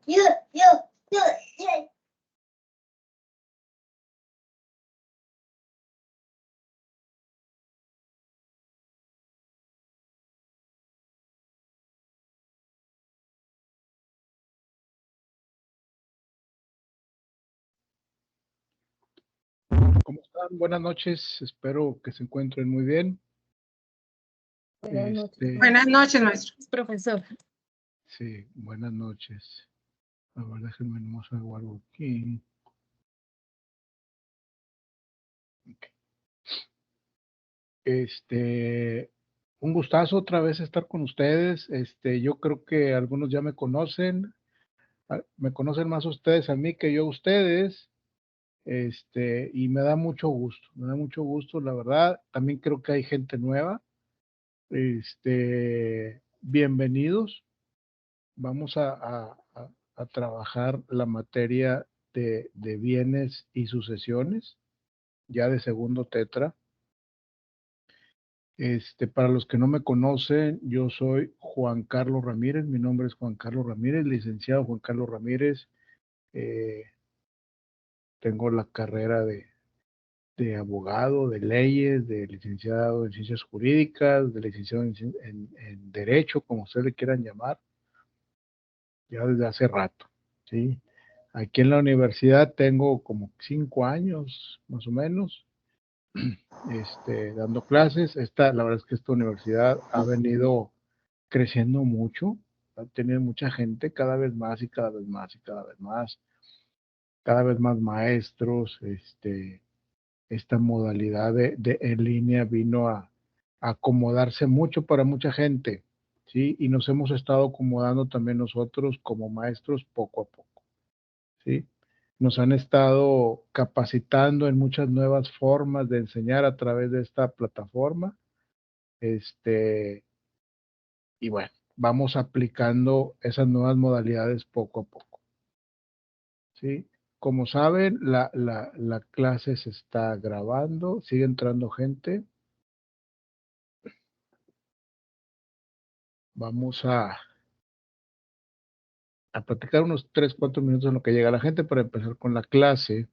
¿Cómo están? Buenas noches, espero que se encuentren muy bien. Buenas noches, maestro. Profesor. Sí, buenas noches. A ver, déjenme nomás hago algo aquí. Okay. Un gustazo otra vez estar con ustedes. Yo creo que algunos ya me conocen más ustedes a mí que yo a ustedes. Y me da mucho gusto, la verdad. También creo que hay gente nueva. Bienvenidos. Vamos a trabajar la materia de bienes y sucesiones, ya de segundo tetra. Para los que no me conocen, yo soy Juan Carlos Ramírez, mi nombre es Juan Carlos Ramírez, licenciado Juan Carlos Ramírez. Tengo la carrera de abogado, de leyes, de licenciado en ciencias jurídicas, de licenciado en derecho, como ustedes le quieran llamar, ya desde hace rato, ¿sí? Aquí en la universidad tengo como 5 años, más o menos, dando clases. La verdad es que esta universidad ha venido creciendo mucho, ha tenido mucha gente, cada vez más y cada vez más y cada vez más, cada vez más maestros. Esta modalidad de en línea vino a acomodarse mucho para mucha gente, ¿sí? Y nos hemos estado acomodando también nosotros como maestros poco a poco, ¿sí? Nos han estado capacitando en muchas nuevas formas de enseñar a través de esta plataforma. Y bueno, vamos aplicando esas nuevas modalidades poco a poco, ¿sí? Como saben, la clase se está grabando, sigue entrando gente. Vamos a platicar unos 3, 4 minutos en lo que llega la gente para empezar con la clase.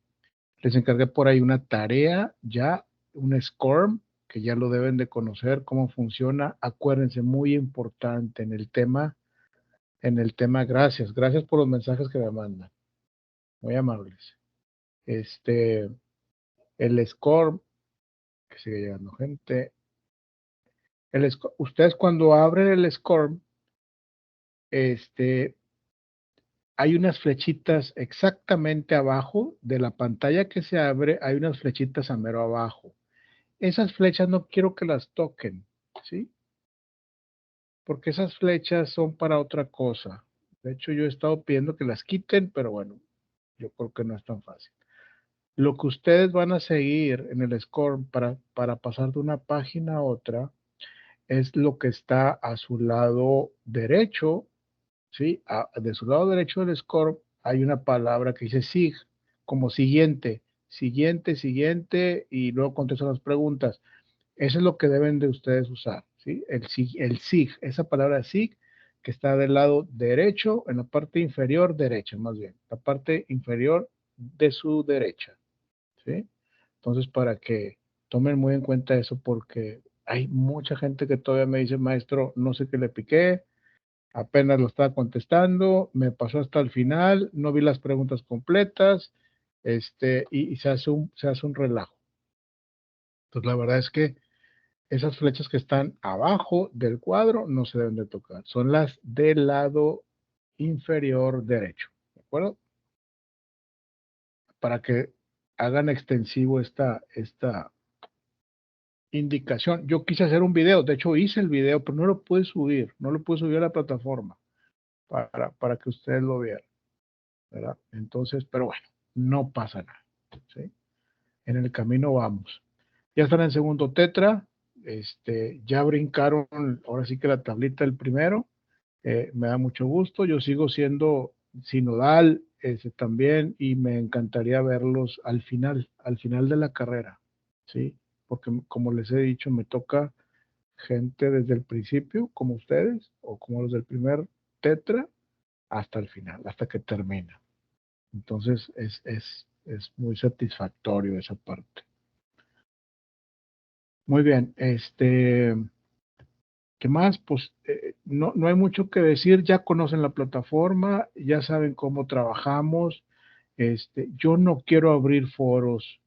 Les encargué por ahí una tarea, ya un SCORM, que ya lo deben de conocer cómo funciona. Acuérdense, muy importante en el tema, gracias por los mensajes que me mandan, muy amables. El SCORM, que sigue llegando gente. Ustedes cuando abren el SCORM, hay unas flechitas exactamente abajo de la pantalla que se abre, hay unas flechitas a mero abajo. Esas flechas no quiero que las toquen, ¿sí? Porque esas flechas son para otra cosa. De hecho, yo he estado pidiendo que las quiten, pero bueno, yo creo que no es tan fácil. Lo que ustedes van a seguir en el SCORM para pasar de una página a otra es lo que está a su lado derecho, ¿sí? De su lado derecho del SCORM hay una palabra que dice SIG, como siguiente, y luego contesto las preguntas. Eso es lo que deben de ustedes usar, ¿sí? El SIG, esa palabra SIG que está del lado derecho, en la parte inferior derecha, más bien, la parte inferior de su derecha, ¿sí? Entonces, para que tomen muy en cuenta eso, porque hay mucha gente que todavía me dice, maestro, no sé qué le piqué, apenas lo estaba contestando, me pasó hasta el final, no vi las preguntas completas, y se hace un relajo. Entonces, la verdad es que esas flechas que están abajo del cuadro no se deben de tocar, son las del lado inferior derecho, ¿de acuerdo? Para que hagan extensivo esta indicación. Yo quise hacer un video, de hecho hice el video, pero no lo pude subir a la plataforma para que ustedes lo vieran, ¿verdad? Entonces, pero bueno, no pasa nada, ¿sí? En el camino vamos. Ya están en segundo tetra, ya brincaron, ahora sí que la tablita del primero, me da mucho gusto, yo sigo siendo sinodal también, y me encantaría verlos al final de la carrera, ¿sí? Porque como les he dicho, me toca gente desde el principio, como ustedes, o como los del primer tetra, hasta el final, hasta que termina. Entonces es muy satisfactorio esa parte. Muy bien, ¿qué más? Pues no hay mucho que decir, ya conocen la plataforma, ya saben cómo trabajamos. Yo no quiero abrir foros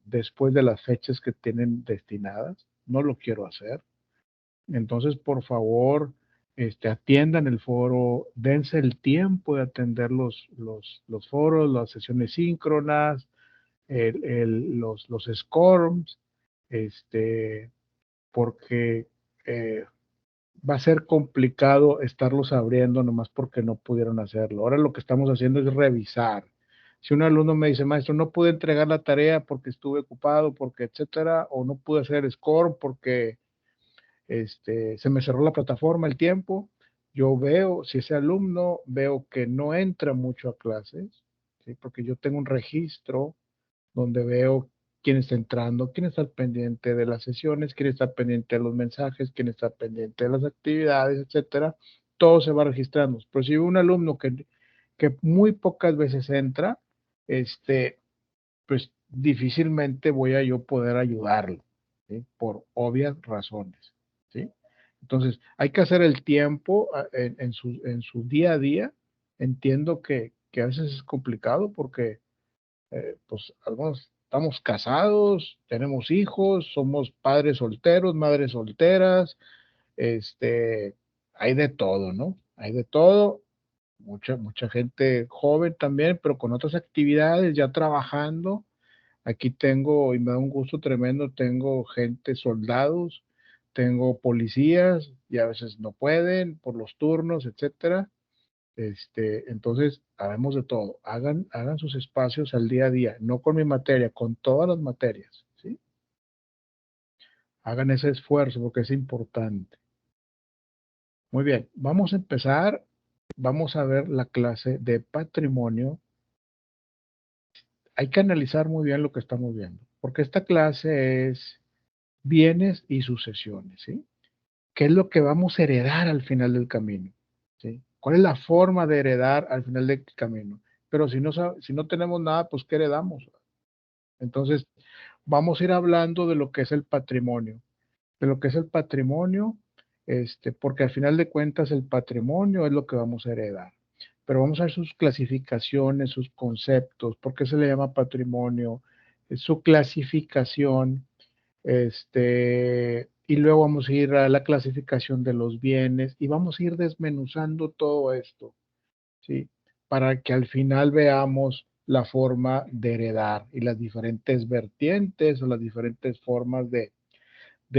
después de las fechas que tienen destinadas, no lo quiero hacer. Entonces, por favor, atiendan el foro, dense el tiempo de atender los foros, las sesiones síncronas, los SCORMs, porque eh, va a ser complicado estarlos abriendo nomás porque no pudieron hacerlo. Ahora lo que estamos haciendo es revisar. Si un alumno me dice, maestro, no pude entregar la tarea porque estuve ocupado, porque etcétera, o no pude hacer score porque se me cerró la plataforma el tiempo, yo veo, si ese alumno veo que no entra mucho a clases, ¿sí? Porque yo tengo un registro donde veo quién está entrando, quién está pendiente de las sesiones, quién está pendiente de los mensajes, quién está pendiente de las actividades, etcétera. Todo se va registrando. Pero si un alumno que muy pocas veces entra, pues difícilmente voy a yo poder ayudarlo, ¿sí? Por obvias razones, ¿sí? Entonces, hay que hacer el tiempo en su día a día. Entiendo que a veces es complicado porque pues algunos estamos casados, tenemos hijos, somos padres solteros, madres solteras, hay de todo, ¿no? Hay de todo, mucha gente joven también, pero con otras actividades, ya trabajando. Aquí tengo, y me da un gusto tremendo, tengo gente, soldados, tengo policías, y a veces no pueden por los turnos, etcétera. Entonces, hagamos de todo. Hagan sus espacios al día a día, no con mi materia, con todas las materias, ¿sí? Hagan ese esfuerzo porque es importante. Muy bien, vamos a empezar. Vamos a ver la clase de patrimonio. Hay que analizar muy bien lo que estamos viendo, porque esta clase es bienes y sucesiones, ¿sí? ¿Qué es lo que vamos a heredar al final del camino? ¿Sí? ¿Cuál es la forma de heredar al final del camino? Pero si no tenemos nada, pues ¿qué heredamos? Entonces, vamos a ir hablando de lo que es el patrimonio, de lo que es el patrimonio, porque al final de cuentas el patrimonio es lo que vamos a heredar. Pero vamos a ver sus clasificaciones, sus conceptos, por qué se le llama patrimonio, su clasificación, y luego vamos a ir a la clasificación de los bienes y vamos a ir desmenuzando todo esto, ¿sí? Para que al final veamos la forma de heredar y las diferentes vertientes o las diferentes formas de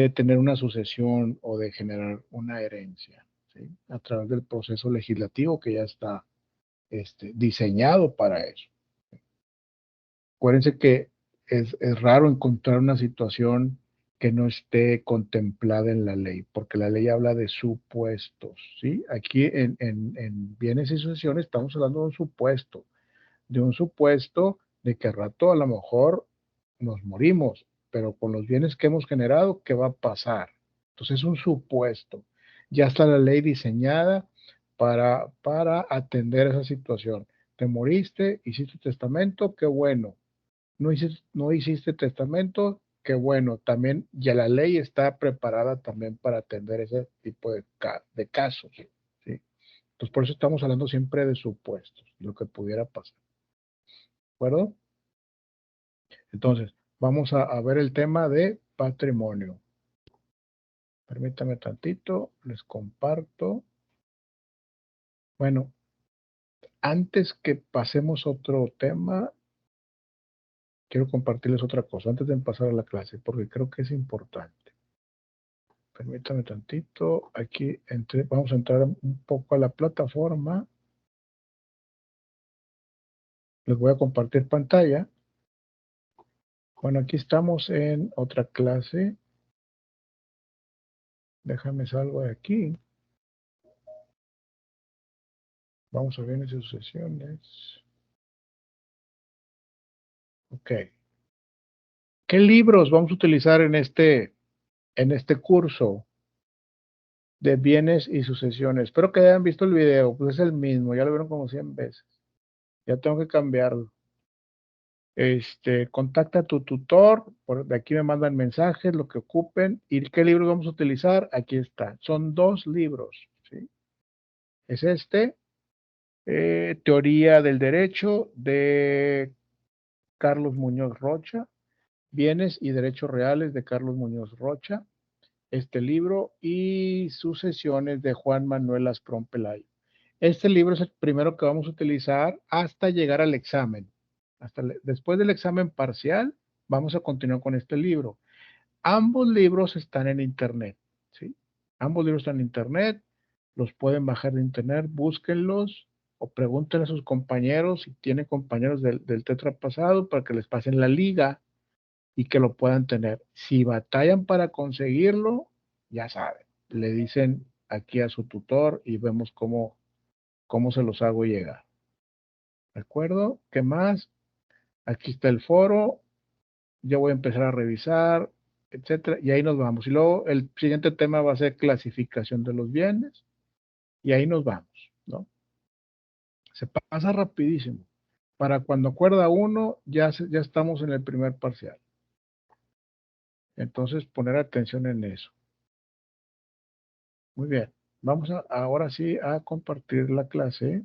tener una sucesión o de generar una herencia, ¿sí? A través del proceso legislativo que ya está diseñado para eso. Acuérdense que es raro encontrar una situación que no esté contemplada en la ley, porque la ley habla de supuestos, ¿sí? Aquí en bienes y sucesiones estamos hablando de un supuesto de que al rato a lo mejor nos morimos, pero con los bienes que hemos generado, ¿qué va a pasar? Entonces es un supuesto. Ya está la ley diseñada para atender esa situación. Te moriste, hiciste testamento, qué bueno. No hiciste testamento, qué bueno. También ya la ley está preparada también para atender ese tipo de casos, ¿sí? Entonces por eso estamos hablando siempre de supuestos, lo que pudiera pasar. ¿De acuerdo? Entonces, vamos a ver el tema de patrimonio. Permítame tantito, les comparto. Bueno, antes que pasemos a otro tema, quiero compartirles otra cosa, antes de pasar a la clase, porque creo que es importante. Permítame tantito, aquí vamos a entrar un poco a la plataforma. Les voy a compartir pantalla. Bueno, aquí estamos en otra clase. Déjame salgo de aquí. Vamos a ver en sus sesiones. Ok. ¿Qué libros vamos a utilizar en este curso? de bienes y sucesiones. Espero que hayan visto el video, pues es el mismo, ya lo vieron como 100 veces. Ya tengo que cambiarlo. Contacta a tu tutor, de aquí me mandan mensajes, lo que ocupen. ¿Y qué libros vamos a utilizar? Aquí está. Son 2 libros, ¿sí? Es Teoría del Derecho de Carlos Muñoz Rocha, Bienes y Derechos Reales de Carlos Muñoz Rocha, este libro, y Sucesiones de Juan Manuel Asprón Pelayo. Este libro es el primero que vamos a utilizar hasta llegar al examen. Después del examen parcial, vamos a continuar con este libro. Ambos libros están en internet, ¿sí? Ambos libros están en internet, los pueden bajar de internet, búsquenlos o pregúntenle a sus compañeros si tienen compañeros del Tetra pasado para que les pasen la liga y que lo puedan tener. Si batallan para conseguirlo, ya saben, le dicen aquí a su tutor y vemos cómo se los hago llegar. ¿De acuerdo? ¿Qué más? Aquí está el foro, yo voy a empezar a revisar, etcétera, y ahí nos vamos. Y luego el siguiente tema va a ser clasificación de los bienes, y ahí nos vamos, ¿no? Se pasa rapidísimo. Para cuando acuerda uno, ya estamos en el primer parcial. Entonces, poner atención en eso. Muy bien. Vamos ahora sí a compartir la clase.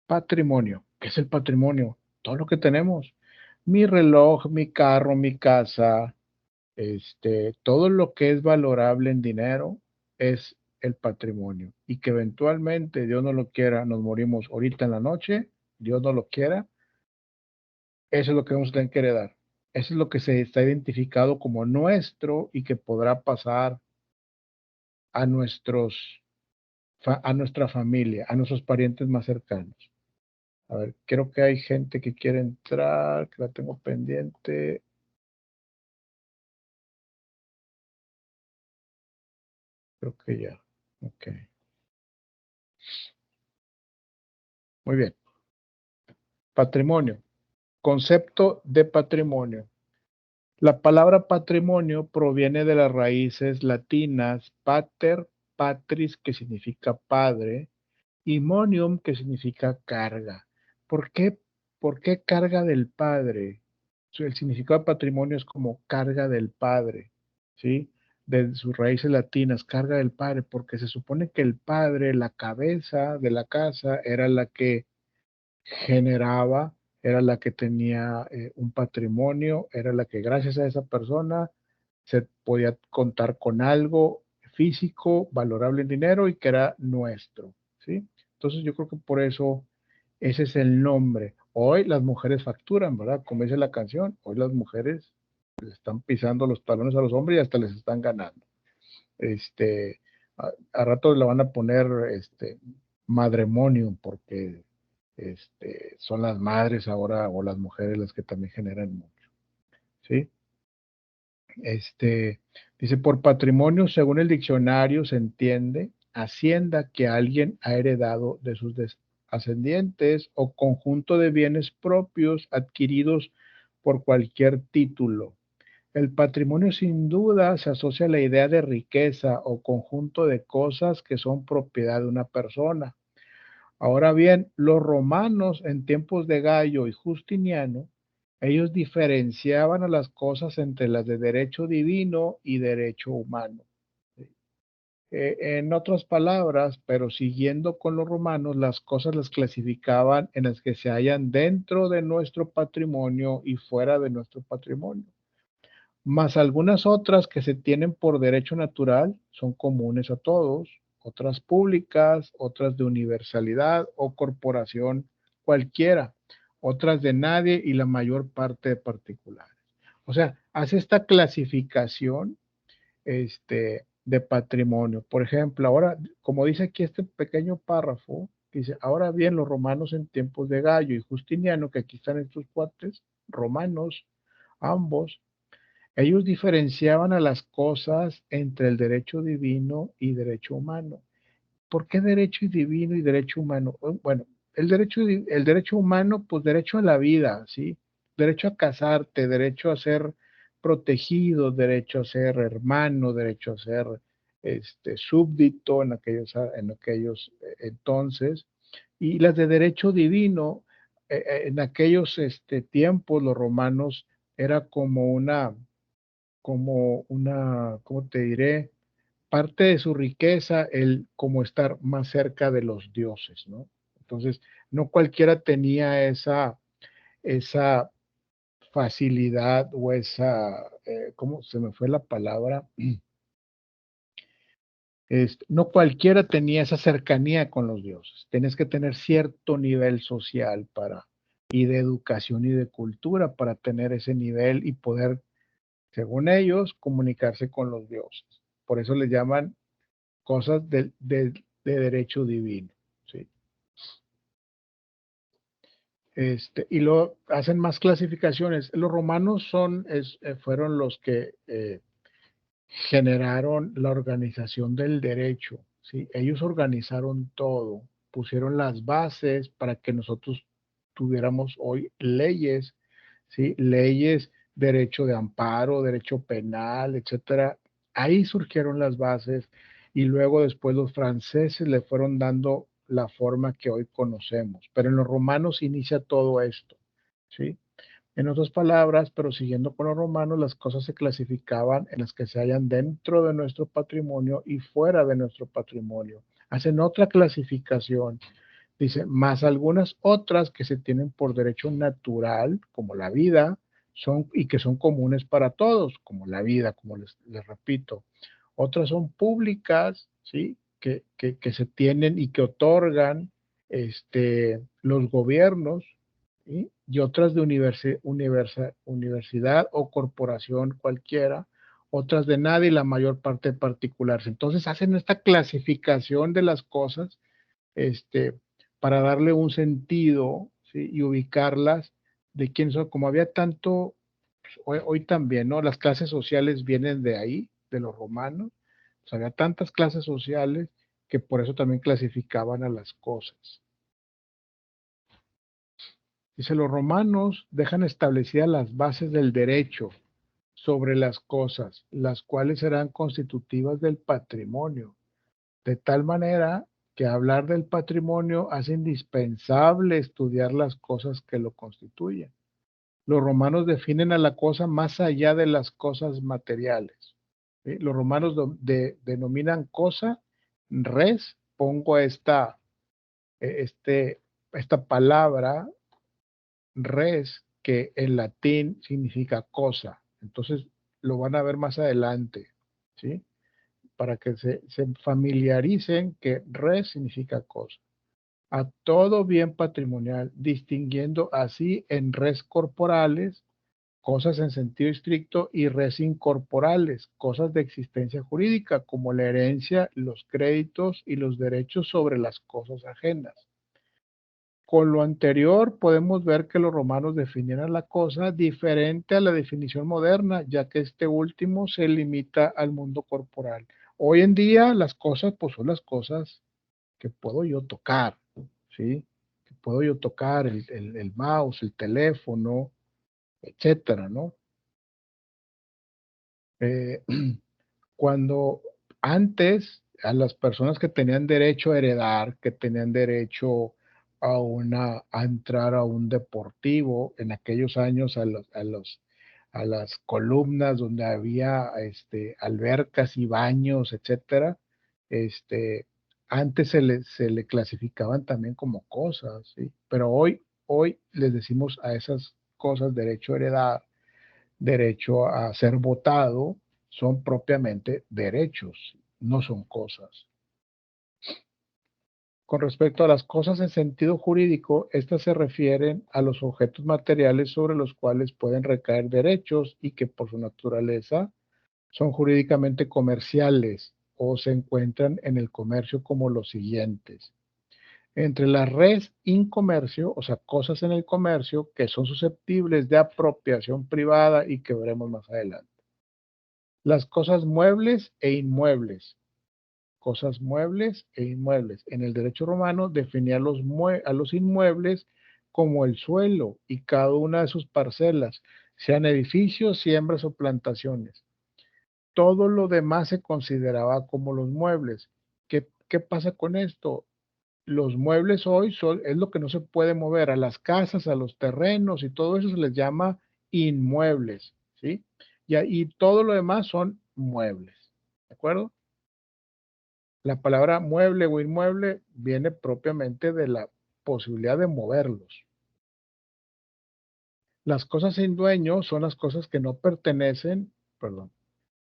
Patrimonio. ¿Qué es el patrimonio? Todo lo que tenemos. Mi reloj, mi carro, mi casa, todo lo que es valorable en dinero es el patrimonio. Y que eventualmente, Dios no lo quiera, nos morimos ahorita en la noche, Dios no lo quiera, eso es lo que vamos a tener que heredar. Eso es lo que se está identificado como nuestro y que podrá pasar a a nuestra familia, a nuestros parientes más cercanos. A ver, creo que hay gente que quiere entrar, que la tengo pendiente. Creo que ya. Ok. Muy bien. Patrimonio. Concepto de patrimonio. La palabra patrimonio proviene de las raíces latinas pater, patris, que significa padre, y monium, que significa carga. ¿Por qué, por qué carga del padre? El significado de patrimonio es como carga del padre, ¿sí? De sus raíces latinas, carga del padre, porque se supone que el padre, la cabeza de la casa, era la que generaba, era la que tenía un patrimonio, era la que gracias a esa persona se podía contar con algo físico, valorable en dinero y que era nuestro, ¿sí? Entonces yo creo que por eso ese es el nombre. Hoy las mujeres facturan, ¿verdad? Como dice la canción, hoy las mujeres les están pisando los talones a los hombres y hasta les están ganando. A rato le van a poner matrimonio porque son las madres ahora o las mujeres las que también generan mucho, ¿sí? Dice, por patrimonio, según el diccionario, se entiende hacienda que alguien ha heredado de sus ascendientes o conjunto de bienes propios adquiridos por cualquier título. El patrimonio sin duda se asocia a la idea de riqueza o conjunto de cosas que son propiedad de una persona. Ahora bien, los romanos en tiempos de Gallo y Justiniano, ellos diferenciaban a las cosas entre las de derecho divino y derecho humano. En otras palabras, pero siguiendo con los romanos, las cosas las clasificaban en las que se hallan dentro de nuestro patrimonio y fuera de nuestro patrimonio, más algunas otras que se tienen por derecho natural son comunes a todos, otras públicas, otras de universalidad o corporación cualquiera, otras de nadie y la mayor parte de particulares. O sea, hace esta clasificación de patrimonio. Por ejemplo, ahora, como dice aquí este pequeño párrafo, dice, ahora bien, los romanos en tiempos de Gallo y Justiniano, que aquí están estos cuates, romanos, ambos, ellos diferenciaban a las cosas entre el derecho divino y derecho humano. ¿Por qué derecho divino y derecho humano? Bueno, el derecho humano, pues derecho a la vida, ¿sí? Derecho a casarte, derecho a ser protegido, derecho a ser hermano, derecho a ser súbdito en aquellos entonces, y las de derecho divino, en aquellos tiempos los romanos era ¿cómo te diré? Parte de su riqueza el como estar más cerca de los dioses, ¿no? Entonces, no cualquiera tenía esa facilidad o esa, ¿cómo se me fue la palabra? No cualquiera tenía esa cercanía con los dioses. Tienes que tener cierto nivel social y de educación y de cultura para tener ese nivel y poder, según ellos, comunicarse con los dioses. Por eso les llaman cosas de derecho divino, ¿sí? Y lo hacen más clasificaciones. Los romanos fueron los que generaron la organización del derecho, ¿sí? Ellos organizaron todo, pusieron las bases para que nosotros tuviéramos hoy leyes, ¿sí? Leyes, derecho de amparo, derecho penal, etcétera. Ahí surgieron las bases y luego después los franceses le fueron dando la forma que hoy conocemos. Pero en los romanos inicia todo esto, ¿sí? En otras palabras, pero siguiendo con los romanos, las cosas se clasificaban en las que se hallan dentro de nuestro patrimonio y fuera de nuestro patrimonio. Hacen otra clasificación, dice, más algunas otras que se tienen por derecho natural, como la vida, y que son comunes para todos, como la vida, como les repito. Otras son públicas, ¿sí? Que se tienen y que otorgan los gobiernos, ¿sí? Y otras de universidad o corporación cualquiera, otras de nadie y la mayor parte particulares. Entonces hacen esta clasificación de las cosas este, para darle un sentido, ¿sí? Y ubicarlas de quién son. Como había tanto, hoy también, ¿no? Las clases sociales vienen de ahí, de los romanos. Pues había tantas clases sociales que por eso también clasificaban a las cosas. Dice, los romanos dejan establecidas las bases del derecho sobre las cosas, las cuales serán constitutivas del patrimonio, de tal manera que hablar del patrimonio hace indispensable estudiar las cosas que lo constituyen. Los romanos definen a la cosa más allá de las cosas materiales, ¿sí? Los romanos denominan cosa res, pongo esta palabra res, que en latín significa cosa. Entonces lo van a ver más adelante, ¿sí? Para que se familiaricen que res significa cosa. A todo bien patrimonial, distinguiendo así en res corporales, cosas en sentido estricto, y res incorporales, cosas de existencia jurídica, como la herencia, los créditos y los derechos sobre las cosas ajenas. Con lo anterior podemos ver que los romanos definieron la cosa diferente a la definición moderna, ya que este último se limita al mundo corporal. Hoy en día las cosas pues son las cosas que puedo yo tocar, ¿sí? Que puedo yo tocar el mouse, el teléfono, etcétera, ¿no? Eh, Cuando antes a las personas que tenían derecho a heredar, que tenían derecho a entrar a un deportivo, en aquellos años a las columnas donde había albercas y baños, etcétera, antes se le clasificaban también como cosas, ¿sí? Pero hoy les decimos a esas cosas derecho a heredar, derecho a ser votado, son propiamente derechos, no son cosas. Con respecto a las cosas en sentido jurídico, estas se refieren a los objetos materiales sobre los cuales pueden recaer derechos y que por su naturaleza son jurídicamente comerciales o se encuentran en el comercio como los siguientes. Entre la res in comercio, o sea, cosas en el comercio que son susceptibles de apropiación privada y que veremos más adelante. Las cosas muebles e inmuebles, cosas muebles e inmuebles. En el derecho romano definía a los inmuebles como el suelo y cada una de sus parcelas, sean edificios, siembras o plantaciones. Todo lo demás se consideraba como los muebles. ¿Qué pasa con esto? Los muebles hoy es lo que no se puede mover. A las casas, a los terrenos y todo eso se les llama inmuebles, ¿sí? Y todo lo demás son muebles, ¿de acuerdo? La palabra mueble o inmueble viene propiamente de la posibilidad de moverlos. Las cosas sin dueño son las cosas que no pertenecen, perdón,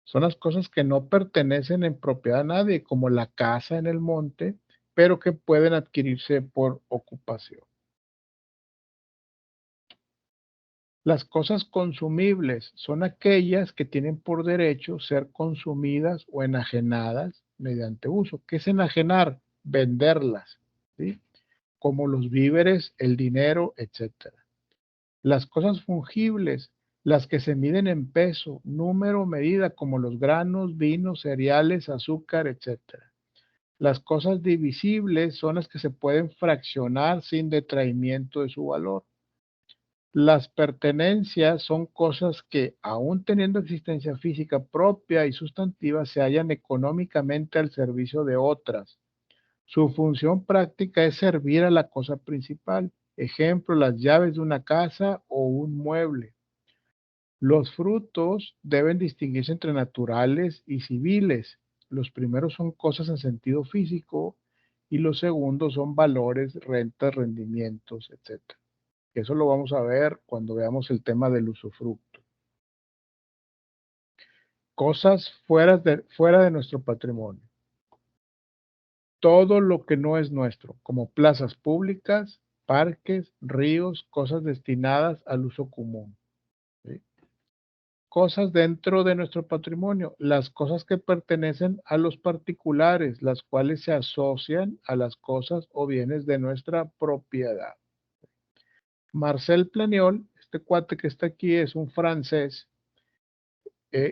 son las cosas que no pertenecen en propiedad a nadie, como la casa en el monte, pero que pueden adquirirse por ocupación. Las cosas consumibles son aquellas que tienen por derecho ser consumidas o enajenadas mediante uso. ¿Qué es enajenar? Venderlas, ¿sí? Como los víveres, el dinero, etcétera. Las cosas fungibles, las que se miden en peso, número, medida, como los granos, vinos, cereales, azúcar, etcétera. Las cosas divisibles son las que se pueden fraccionar sin detraimiento de su valor. Las pertenencias son cosas que, aun teniendo existencia física propia y sustantiva, se hallan económicamente al servicio de otras. Su función práctica es servir a la cosa principal. Ejemplo, las llaves de una casa o un mueble. Los frutos deben distinguirse entre naturales y civiles. Los primeros son cosas en sentido físico y los segundos son valores, rentas, rendimientos, etc. Eso lo vamos a ver cuando veamos el tema del usufructo. Cosas fuera de nuestro patrimonio. Todo lo que no es nuestro, como plazas públicas, parques, ríos, cosas destinadas al uso común. ¿Sí? Cosas dentro de nuestro patrimonio, las cosas que pertenecen a los particulares, las cuales se asocian a las cosas o bienes de nuestra propiedad. Marcel Planiol, este cuate que está aquí, es un francés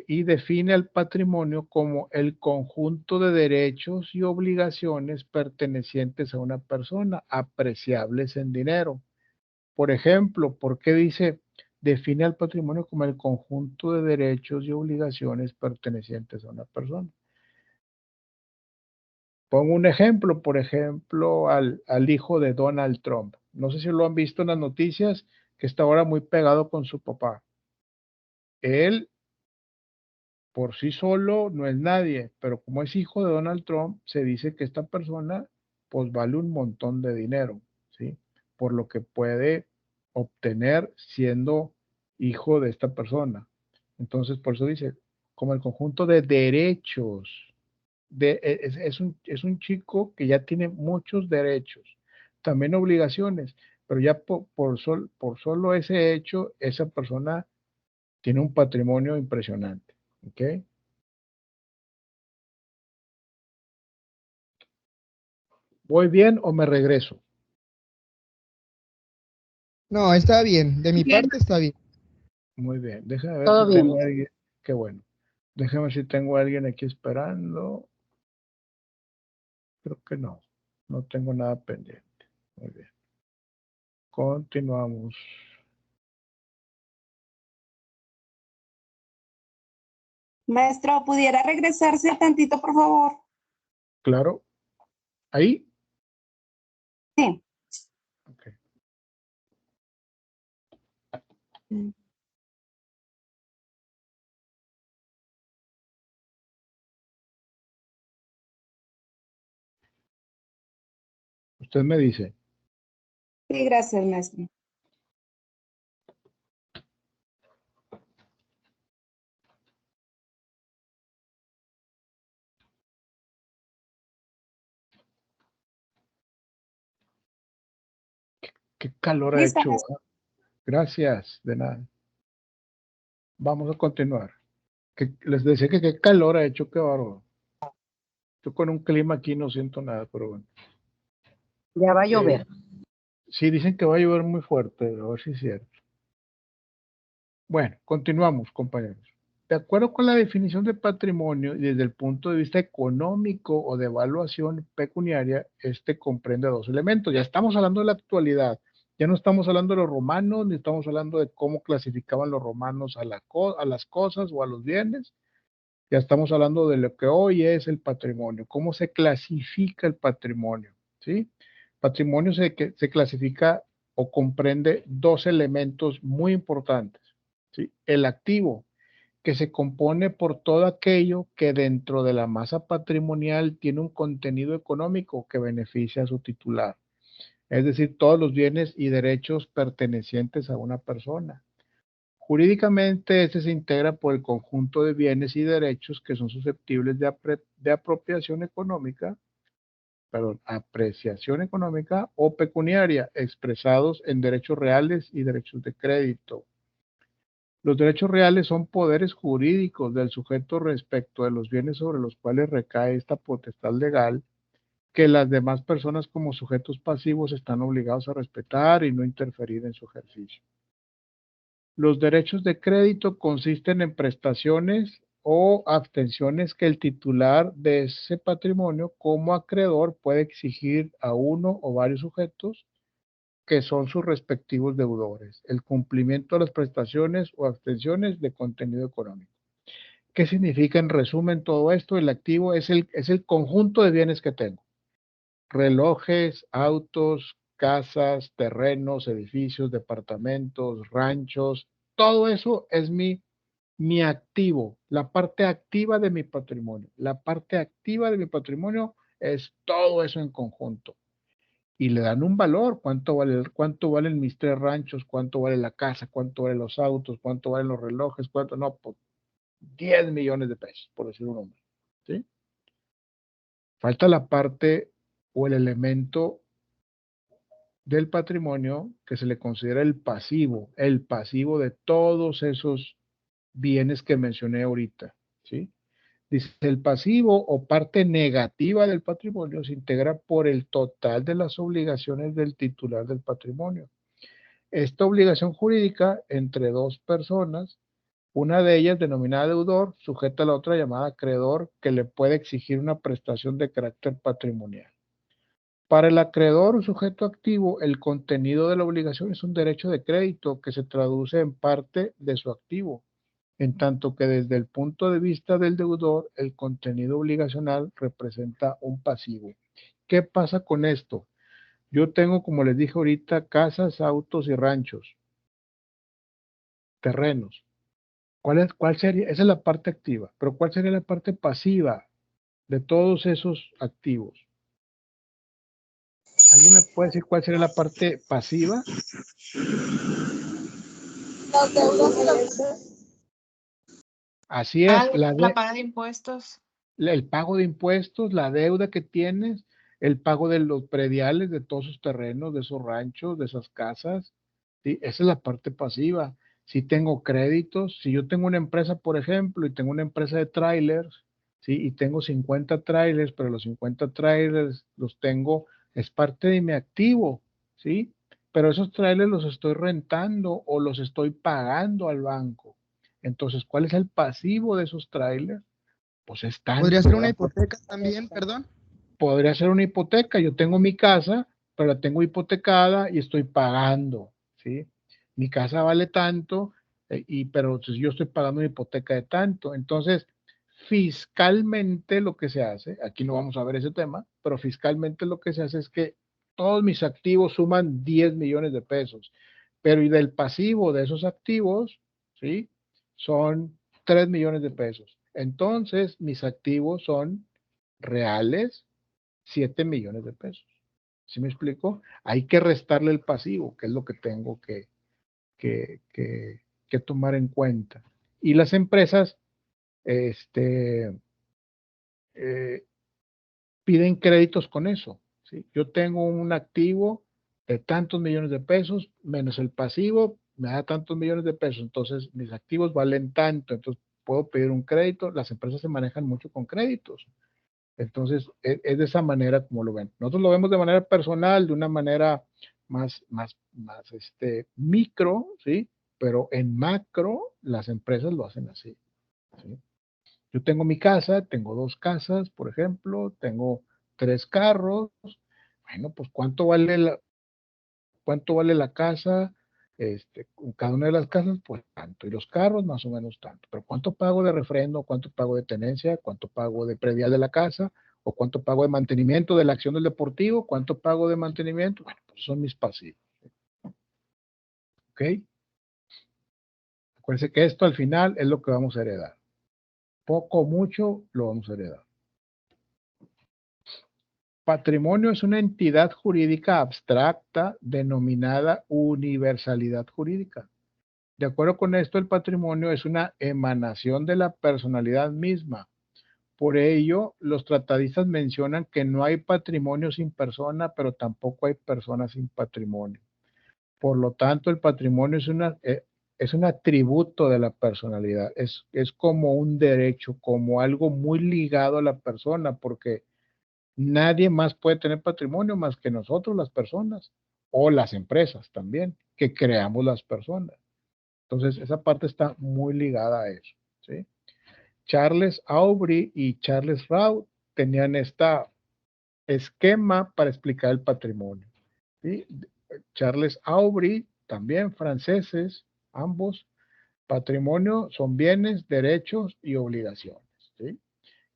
y define al patrimonio como el conjunto de derechos y obligaciones pertenecientes a una persona, apreciables en dinero. Por ejemplo, ¿por qué dice define al patrimonio como el conjunto de derechos y obligaciones pertenecientes a una persona? Pongo un ejemplo, por ejemplo, al hijo de Donald Trump. No sé si lo han visto en las noticias, que está ahora muy pegado con su papá. Él por sí solo no es nadie, pero como es hijo de Donald Trump, se dice que esta persona pues vale un montón de dinero, ¿sí? Por lo que puede obtener siendo hijo de esta persona. Entonces, por eso dice, como el conjunto de derechos, es un chico que ya tiene muchos derechos, también obligaciones, pero ya por solo ese hecho, esa persona tiene un patrimonio impresionante, ¿ok? ¿Voy bien o me regreso? No, está bien. De mi Bien, parte está bien. Muy bien. Déjame ver todo si tengo bien. a alguien. Qué bueno. Déjame ver si tengo a alguien aquí esperando. Creo que no. No tengo nada pendiente. Muy bien. Continuamos. Maestro, ¿pudiera regresarse tantito, por favor? Claro. Ahí. Sí. Ok. Usted me dice. Sí, gracias, maestro. ¿Qué calor ha Lista, hecho? maestro. Gracias. De nada. Vamos a continuar. Les decía que qué calor ha hecho. Qué bárbaro. Yo con un clima aquí no siento nada, pero bueno. Ya va a Eh, llover. sí, dicen que va a llover muy fuerte. A ver si es cierto. Bueno, continuamos, compañeros. De acuerdo con la definición de patrimonio y desde el punto de vista económico o de evaluación pecuniaria, este comprende dos elementos. Ya estamos hablando de la actualidad, ya no estamos hablando de los romanos, ni estamos hablando de cómo clasificaban los romanos a las cosas o a los bienes. Ya estamos hablando de lo que hoy es el patrimonio, cómo se clasifica el patrimonio, ¿sí? Patrimonio se clasifica o comprende dos elementos muy importantes, ¿sí? El activo, que se compone por todo aquello que dentro de la masa patrimonial tiene un contenido económico que beneficia a su titular, es decir, todos los bienes y derechos pertenecientes a una persona. Jurídicamente, este se integra por el conjunto de bienes y derechos que son susceptibles de apropiación económica, perdón, apreciación económica o pecuniaria, expresados en derechos reales y derechos de crédito. Los derechos reales son poderes jurídicos del sujeto respecto de los bienes sobre los cuales recae esta potestad legal, que las demás personas como sujetos pasivos están obligados a respetar y no interferir en su ejercicio. Los derechos de crédito consisten en prestaciones o abstenciones que el titular de ese patrimonio como acreedor puede exigir a uno o varios sujetos que son sus respectivos deudores, el cumplimiento de las prestaciones o abstenciones de contenido económico. ¿Qué significa en resumen todo esto? El activo es el conjunto de bienes que tengo. Relojes, autos, casas, terrenos, edificios, departamentos, ranchos, todo eso es mi activo, la parte activa de mi patrimonio. La parte activa de mi patrimonio es todo eso en conjunto. Y le dan un valor, cuánto valen mis 3 ranchos, cuánto vale la casa, cuánto valen los autos, cuánto valen los relojes, cuánto, no, pues 10 millones de pesos, por decir un número, ¿sí? Falta la parte o el elemento del patrimonio que se le considera el pasivo de todos esos bienes que mencioné ahorita, ¿sí? Dice, el pasivo o parte negativa del patrimonio se integra por el total de las obligaciones del titular del patrimonio. Esta obligación jurídica entre dos personas, una de ellas denominada deudor, sujeta a la otra llamada acreedor, que le puede exigir una prestación de carácter patrimonial. Para el acreedor o sujeto activo, el contenido de la obligación es un derecho de crédito que se traduce en parte de su activo, en tanto que desde el punto de vista del deudor, el contenido obligacional representa un pasivo. ¿Qué pasa con esto? Yo tengo, como les dije ahorita, casas, autos y ranchos, terrenos. ¿Cuál sería? Esa es la parte activa, pero ¿cuál sería la parte pasiva de todos esos activos? ¿Alguien me puede decir cuál sería la parte pasiva? Los deudos y los... Así es, la paga de impuestos. el pago de impuestos, la deuda que tienes, el pago de los prediales de todos esos terrenos, de esos ranchos, de esas casas, ¿sí? Esa es la parte pasiva. Si tengo créditos, si yo tengo una empresa, por ejemplo, y tengo una empresa de trailers, ¿sí? Y tengo 50 trailers, pero los 50 trailers los tengo, es parte de mi activo, ¿sí? Pero esos trailers los estoy rentando o los estoy pagando al banco. Entonces, ¿cuál es el pasivo de esos trailers? Pues es ¿Podría tanto, ser una ¿verdad? hipoteca también, perdón? Podría ser una hipoteca. Yo tengo mi casa, pero la tengo hipotecada y estoy pagando, ¿sí? Mi casa vale tanto, pero pues, yo estoy pagando una hipoteca de tanto. Entonces, fiscalmente lo que se hace, aquí no vamos a ver ese tema, pero fiscalmente lo que se hace es que todos mis activos suman 10 millones de pesos, pero y del pasivo de esos activos, ¿sí? Son 3 millones de pesos. Entonces, mis activos son reales 7 millones de pesos. ¿Sí me explico? Hay que restarle el pasivo, que es lo que tengo que, que, que tomar en cuenta. Y las empresas eh, piden créditos con eso, ¿sí? Yo tengo un activo de tantos millones de pesos, menos el pasivo, me da tantos millones de pesos, entonces mis activos valen tanto, entonces puedo pedir un crédito, las empresas se manejan mucho con créditos. Entonces, es de esa manera como lo ven. Nosotros lo vemos de manera personal, de una manera más micro, ¿sí? Pero en macro, las empresas lo hacen así. ¿sí? Yo tengo mi casa, tengo 2 casas, por ejemplo, tengo 3 carros. Bueno, pues cuánto vale la casa, cada una de las casas, pues tanto, y los carros más o menos tanto, pero cuánto pago de refrendo, cuánto pago de tenencia, cuánto pago de predial de la casa, o cuánto pago de mantenimiento de la acción del deportivo, cuánto pago de mantenimiento, bueno, pues son mis pasivos, ¿ok? Acuérdense que esto al final es lo que vamos a heredar, poco o mucho lo vamos a heredar. Patrimonio es una entidad jurídica abstracta denominada universalidad jurídica. De acuerdo con esto, el patrimonio es una emanación de la personalidad misma. Por ello, los tratadistas mencionan que no hay patrimonio sin persona, pero tampoco hay persona sin patrimonio. Por lo tanto, el patrimonio es un atributo de la personalidad, es como un derecho, como algo muy ligado a la persona, porque nadie más puede tener patrimonio más que nosotros, las personas, o las empresas también, que creamos las personas. Entonces, esa parte está muy ligada a eso, ¿sí? Charles Aubry y Charles Rau tenían este esquema para explicar el patrimonio, ¿sí? Charles Aubry, también franceses, ambos, patrimonio son bienes, derechos y obligaciones, ¿sí?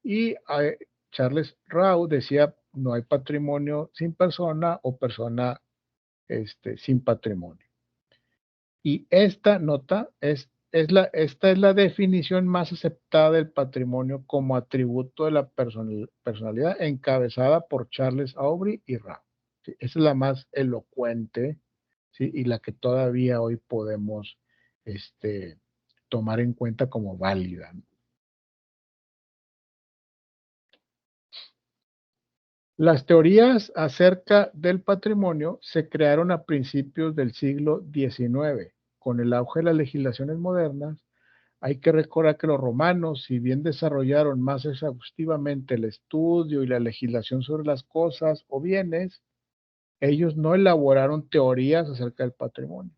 Y Charles Rau decía, no hay patrimonio sin persona o persona sin patrimonio. Y esta nota esta es la definición más aceptada del patrimonio como atributo de la personalidad, encabezada por Charles Aubry y Rao. ¿Sí? Esa es la más elocuente, ¿sí? Y la que todavía hoy podemos tomar en cuenta como válida. Las teorías acerca del patrimonio se crearon a principios del siglo XIX. Con el auge de las legislaciones modernas, hay que recordar que los romanos, si bien desarrollaron más exhaustivamente el estudio y la legislación sobre las cosas o bienes, ellos no elaboraron teorías acerca del patrimonio.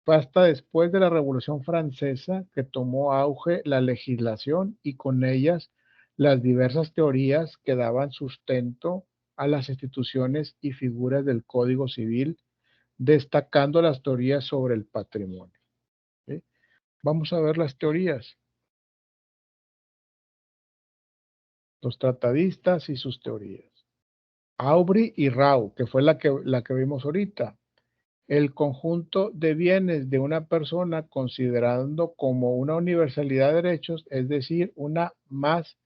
Fue hasta después de la Revolución Francesa que tomó auge la legislación y con ellas las diversas teorías que daban sustento a las instituciones y figuras del Código Civil, destacando las teorías sobre el patrimonio. ¿Sí? Vamos a ver las teorías. Los tratadistas y sus teorías. Aubry y Rao, que fue la que vimos ahorita. El conjunto de bienes de una persona considerando como una universalidad de derechos, es decir, una más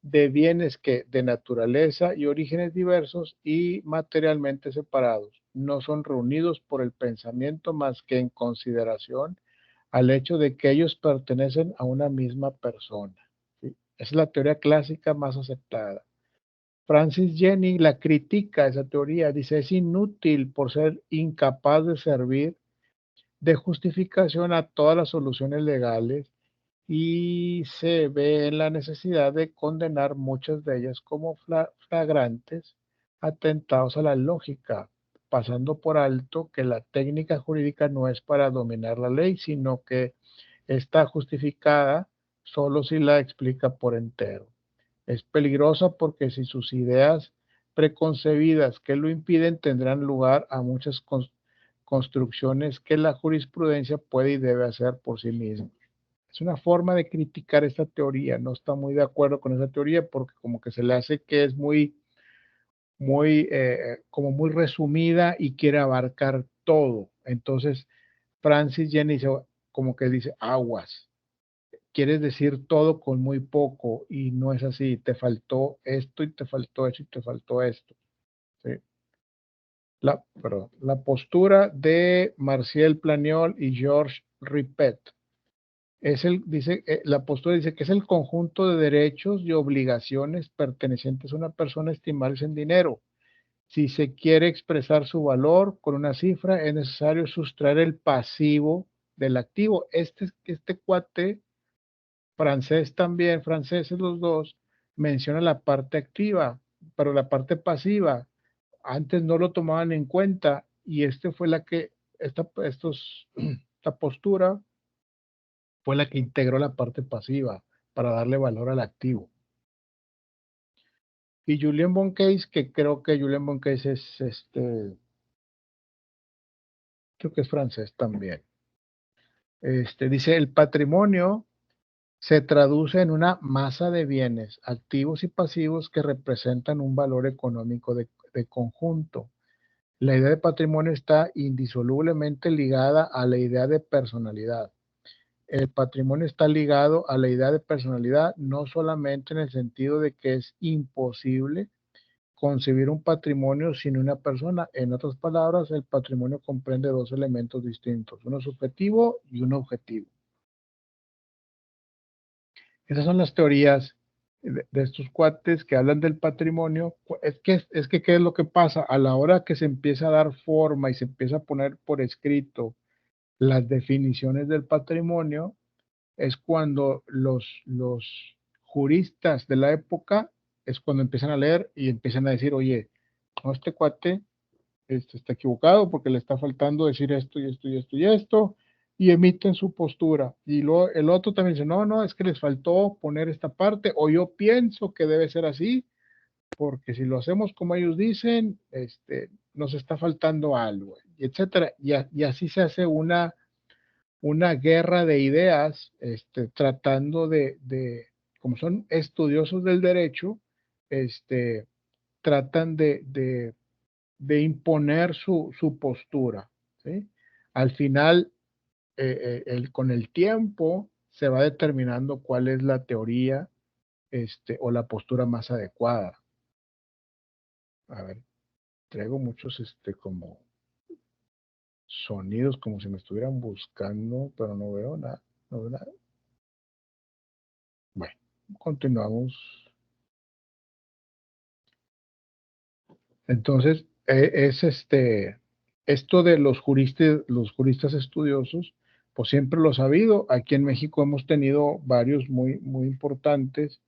de bienes que de naturaleza y orígenes diversos y materialmente separados, no son reunidos por el pensamiento más que en consideración al hecho de que ellos pertenecen a una misma persona. ¿Sí? Es la teoría clásica más aceptada. Francis Jennings la critica esa teoría, dice es inútil por ser incapaz de servir de justificación a todas las soluciones legales y se ve en la necesidad de condenar muchas de ellas como flagrantes atentados a la lógica, pasando por alto que la técnica jurídica no es para dominar la ley, sino que está justificada solo si la explica por entero. Es peligrosa porque si sus ideas preconcebidas que lo impiden tendrán lugar a muchas construcciones que la jurisprudencia puede y debe hacer por sí misma. Es una forma de criticar esta teoría, no está muy de acuerdo con esa teoría porque como que se le hace que es como muy resumida y quiere abarcar todo. Entonces, Francis Jennings como que dice, aguas, quieres decir todo con muy poco y no es así, te faltó esto y te faltó eso y te faltó esto. ¿Sí? La postura de Marcial Planiol y Georges Ripet la postura dice que es el conjunto de derechos y obligaciones pertenecientes a una persona estimables en dinero. Si se quiere expresar su valor con una cifra, es necesario sustraer el pasivo del activo. Este cuate francés también, franceses los dos, menciona la parte activa, pero la parte pasiva antes no lo tomaban en cuenta y esta postura fue la que integró la parte pasiva para darle valor al activo. Y Julien Bonquets, que creo que Julien Bonquets es creo que es francés también. Dice, el patrimonio se traduce en una masa de bienes, activos y pasivos que representan un valor económico de conjunto. La idea de patrimonio está indisolublemente ligada a la idea de personalidad. El patrimonio está ligado a la idea de personalidad no solamente en el sentido de que es imposible concebir un patrimonio sin una persona. En otras palabras, el patrimonio comprende dos elementos distintos, uno subjetivo y uno objetivo. Esas son las teorías de estos cuates que hablan del patrimonio. Es que, ¿qué es lo que pasa? A la hora que se empieza a dar forma y se empieza a poner por escrito las definiciones del patrimonio, es cuando los juristas de la época es cuando empiezan a leer y empiezan a decir, oye, no, este cuate está equivocado porque le está faltando decir esto y esto y esto y esto, y emiten su postura. Y luego el otro también dice, no, es que les faltó poner esta parte, o yo pienso que debe ser así, porque si lo hacemos como ellos dicen, nos está faltando algo, y etcétera. Y así se hace una guerra de ideas, tratando como son estudiosos del derecho, tratan de imponer su postura, ¿sí? Al final, con el tiempo, se va determinando cuál es la teoría, o la postura más adecuada. A ver, traigo muchos, como sonidos, como si me estuvieran buscando, pero no veo nada, no veo nada. Bueno, continuamos. Entonces, es esto de los juristas estudiosos, pues siempre lo ha habido. Aquí en México hemos tenido varios muy, muy importantes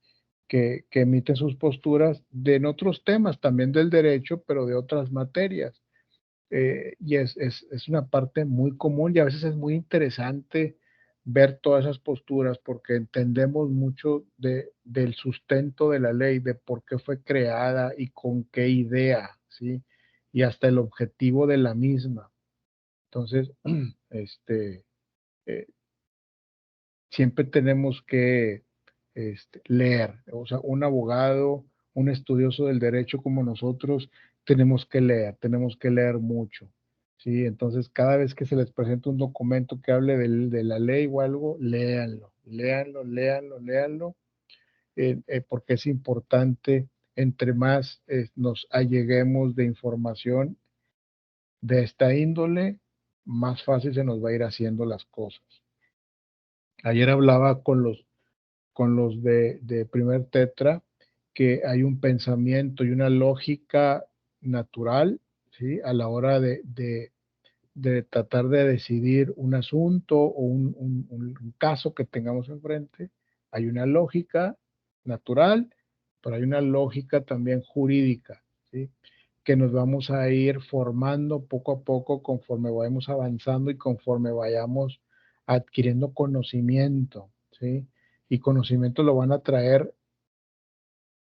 que emiten sus posturas en otros temas, también del derecho, pero de otras materias. Y es una parte muy común y a veces es muy interesante ver todas esas posturas porque entendemos mucho del sustento de la ley, de por qué fue creada y con qué idea, ¿sí? Y hasta el objetivo de la misma. Entonces, eh, siempre tenemos que leer, o sea, un abogado, un estudioso del derecho como nosotros, tenemos que leer mucho, ¿sí? Entonces, cada vez que se les presenta un documento que hable de la ley o algo, léanlo, porque es importante, entre más nos alleguemos de información de esta índole, más fácil se nos va a ir haciendo las cosas. Ayer hablaba con los de primer tetra, que hay un pensamiento y una lógica natural, ¿sí? A la hora de tratar de decidir un asunto o un caso que tengamos enfrente. Hay una lógica natural, pero hay una lógica también jurídica, ¿sí? Que nos vamos a ir formando poco a poco conforme vayamos avanzando y conforme vayamos adquiriendo conocimiento, ¿sí? Y conocimiento lo van a traer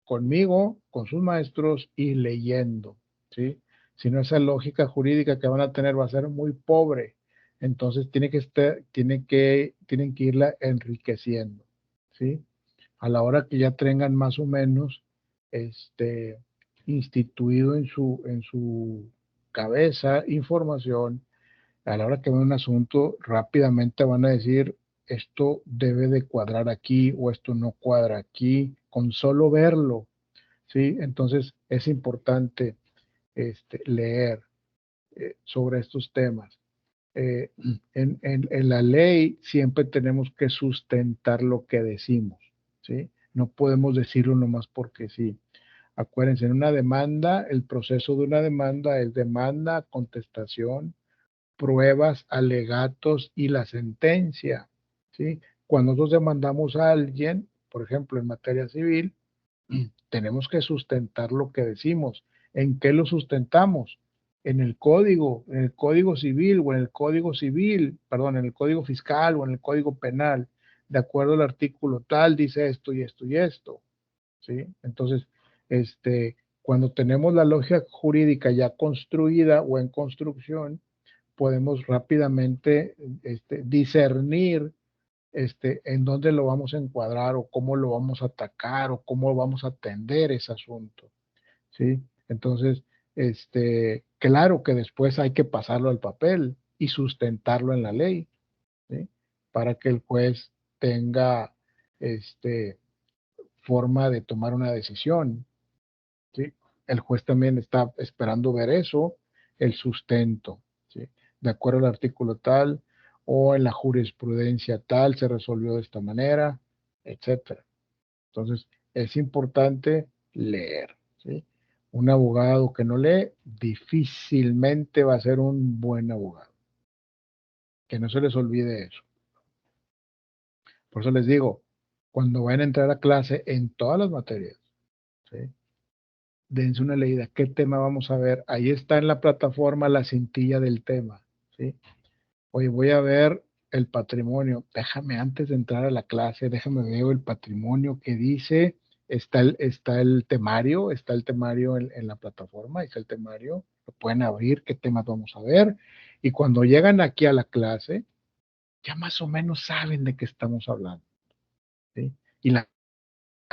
conmigo, con sus maestros y leyendo, ¿sí? Si no, esa lógica jurídica que van a tener va a ser muy pobre. Entonces tienen que irla enriqueciendo, ¿sí? A la hora que ya tengan más o menos instituido en su cabeza información, a la hora que ven un asunto, rápidamente van a decir, esto debe de cuadrar aquí o esto no cuadra aquí, con solo verlo, ¿sí? Entonces es importante leer sobre estos temas. En la ley siempre tenemos que sustentar lo que decimos, ¿sí? No podemos decirlo nomás porque sí. Acuérdense, en una demanda, el proceso de una demanda es demanda, contestación, pruebas, alegatos y la sentencia, ¿sí? Cuando nosotros demandamos a alguien, por ejemplo, en materia civil, tenemos que sustentar lo que decimos. ¿En qué lo sustentamos? En el código civil o en el código civil, perdón, en el código fiscal o en el código penal. de acuerdo al artículo tal, dice esto y esto y esto, ¿sí? Entonces, cuando tenemos la lógica jurídica ya construida o en construcción, podemos rápidamente discernir en dónde lo vamos a encuadrar o cómo lo vamos a atacar o cómo vamos a atender ese asunto, ¿sí? Entonces, claro que después hay que pasarlo al papel y sustentarlo en la ley, ¿sí? Para que el juez tenga, forma de tomar una decisión, ¿sí? El juez también está esperando ver eso, el sustento, ¿sí? De acuerdo al artículo tal o en la jurisprudencia tal se resolvió de esta manera, etcétera. Entonces, es importante leer, ¿sí? Un abogado que no lee difícilmente va a ser un buen abogado. Que no se les olvide eso. Por eso les digo, cuando vayan a entrar a clase en todas las materias, ¿sí? Dense una leída. ¿Qué tema vamos a ver? Ahí está en la plataforma la cintilla del tema, ¿sí? Oye, voy a ver el patrimonio. Déjame antes de entrar a la clase, déjame ver el patrimonio que dice. Está el temario en la plataforma, está el temario. Lo pueden abrir, qué temas vamos a ver. Y cuando llegan aquí a la clase, ya más o menos saben de qué estamos hablando, ¿sí? Y la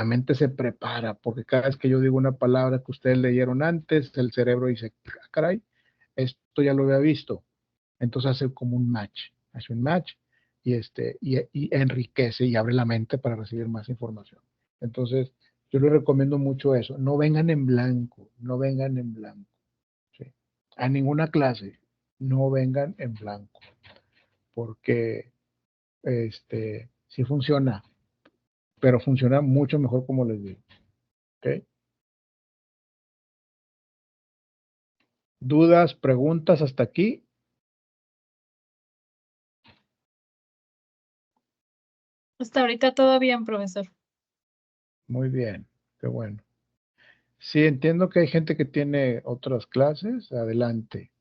mente se prepara, porque cada vez que yo digo una palabra que ustedes leyeron antes, el cerebro dice, "Ah, caray, esto ya lo había visto". Entonces hace como un match, hace un match y enriquece y abre la mente para recibir más información. Entonces, yo les recomiendo mucho eso. No vengan en blanco, no vengan en blanco, ¿sí? A ninguna clase, no vengan en blanco, porque sí funciona, pero funciona mucho mejor como les digo, ¿ok? ¿Dudas, preguntas hasta aquí? Hasta ahorita todo bien, profesor. Muy bien, qué bueno. Sí, entiendo que hay gente que tiene otras clases, adelante.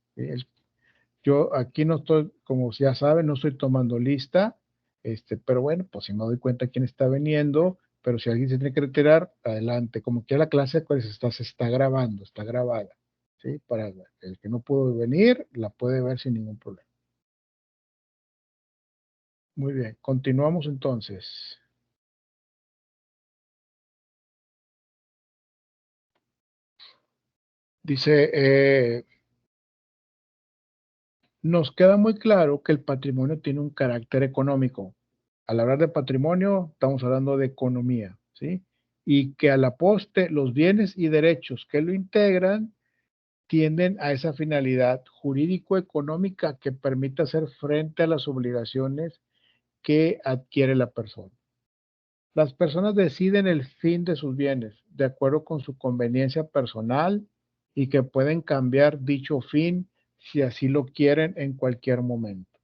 Yo aquí no estoy, como ya saben, no estoy tomando lista, pero bueno, pues si me doy cuenta quién está viniendo, pero si alguien se tiene que retirar, adelante. Como que la clase pues, se está grabando, está grabada, ¿sí? Para el que no pudo venir, la puede ver sin ningún problema. Muy bien, continuamos entonces. Dice, nos queda muy claro que el patrimonio tiene un carácter económico. Al hablar de patrimonio, estamos hablando de economía, ¿sí? Y que a la poste los bienes y derechos que lo integran tienden a esa finalidad jurídico-económica que permite hacer frente a las obligaciones que adquiere la persona. Las personas deciden el fin de sus bienes de acuerdo con su conveniencia personal y que pueden cambiar dicho fin si así lo quieren en cualquier momento.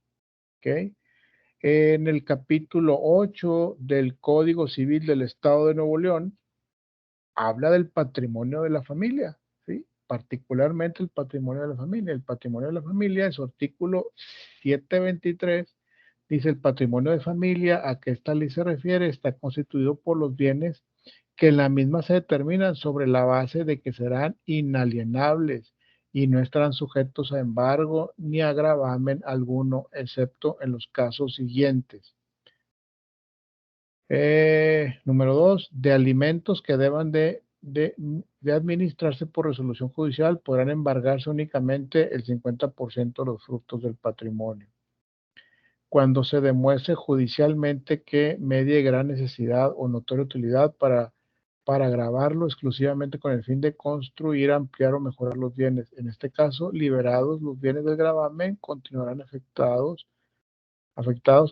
¿Ok? En el capítulo 8 del Código Civil del Estado de Nuevo León, habla del patrimonio de la familia, ¿sí? Particularmente el patrimonio de la familia. El patrimonio de la familia, en su artículo 723, dice el patrimonio de familia a que esta ley se refiere está constituido por los bienes que en la misma se determinan sobre la base de que serán inalienables y no estarán sujetos a embargo ni a gravamen alguno, excepto en los casos siguientes. Número 2, de alimentos que deban de administrarse por resolución judicial, podrán embargarse únicamente el 50% de los frutos del patrimonio. Cuando se demuestre judicialmente que medie gran necesidad o notoria utilidad para gravarlo exclusivamente con el fin de construir, ampliar o mejorar los bienes. En este caso, liberados los bienes del gravamen, continuarán afectados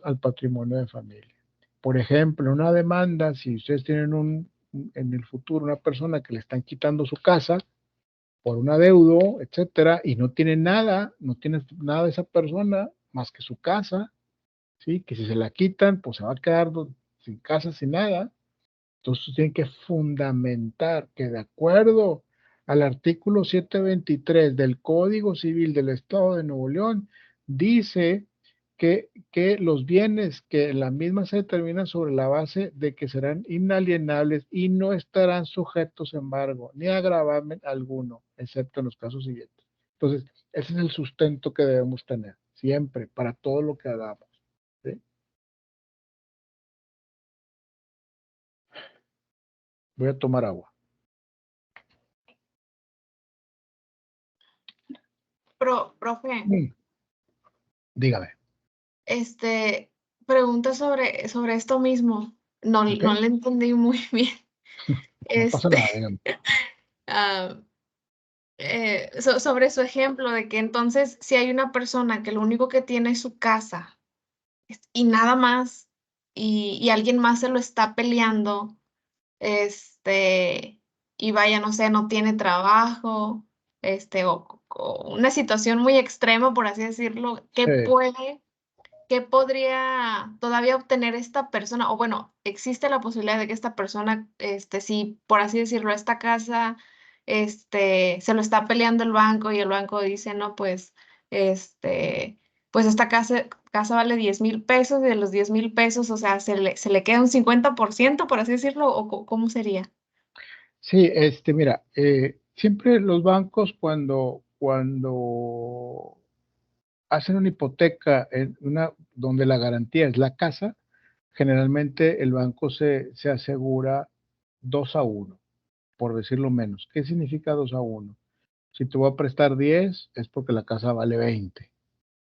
al patrimonio de familia. Por ejemplo, una demanda, si ustedes tienen en el futuro una persona que le están quitando su casa por un adeudo, etcétera, y no tiene nada de esa persona más que su casa, ¿sí? Que si se la quitan, pues se va a quedar sin casa, sin nada. Entonces tienen que fundamentar que de acuerdo al artículo 723 del Código Civil del Estado de Nuevo León, dice que los bienes que en la misma se determinan sobre la base de que serán inalienables y no estarán sujetos a embargo ni a gravamen alguno, excepto en los casos siguientes. Entonces, ese es el sustento que debemos tener siempre para todo lo que hagamos, ¿sí? Voy a tomar agua. Profe, Dígame. pregunta sobre esto mismo. No, Ok. no le entendí muy bien. No pasa nada, dígame. ah, sobre su ejemplo de que entonces si hay una persona que lo único que tiene es su casa y nada más, y alguien más se lo está peleando, y vaya, no sé, no tiene trabajo, o una situación muy extrema, por así decirlo, Sí. ¿qué podría todavía obtener esta persona? O bueno, existe la posibilidad de que esta persona, si por así decirlo, esta casa, se lo está peleando el banco y el banco dice, no, pues, pues esta casa vale 10,000 pesos y de los 10,000 pesos, o sea, se le queda un 50%, por así decirlo, o ¿cómo sería? Sí, mira, siempre los bancos cuando hacen una hipoteca donde la garantía es la casa, generalmente el banco se asegura 2-1, por decirlo menos. ¿Qué significa 2-1? Si te voy a prestar 10, es porque la casa vale 20.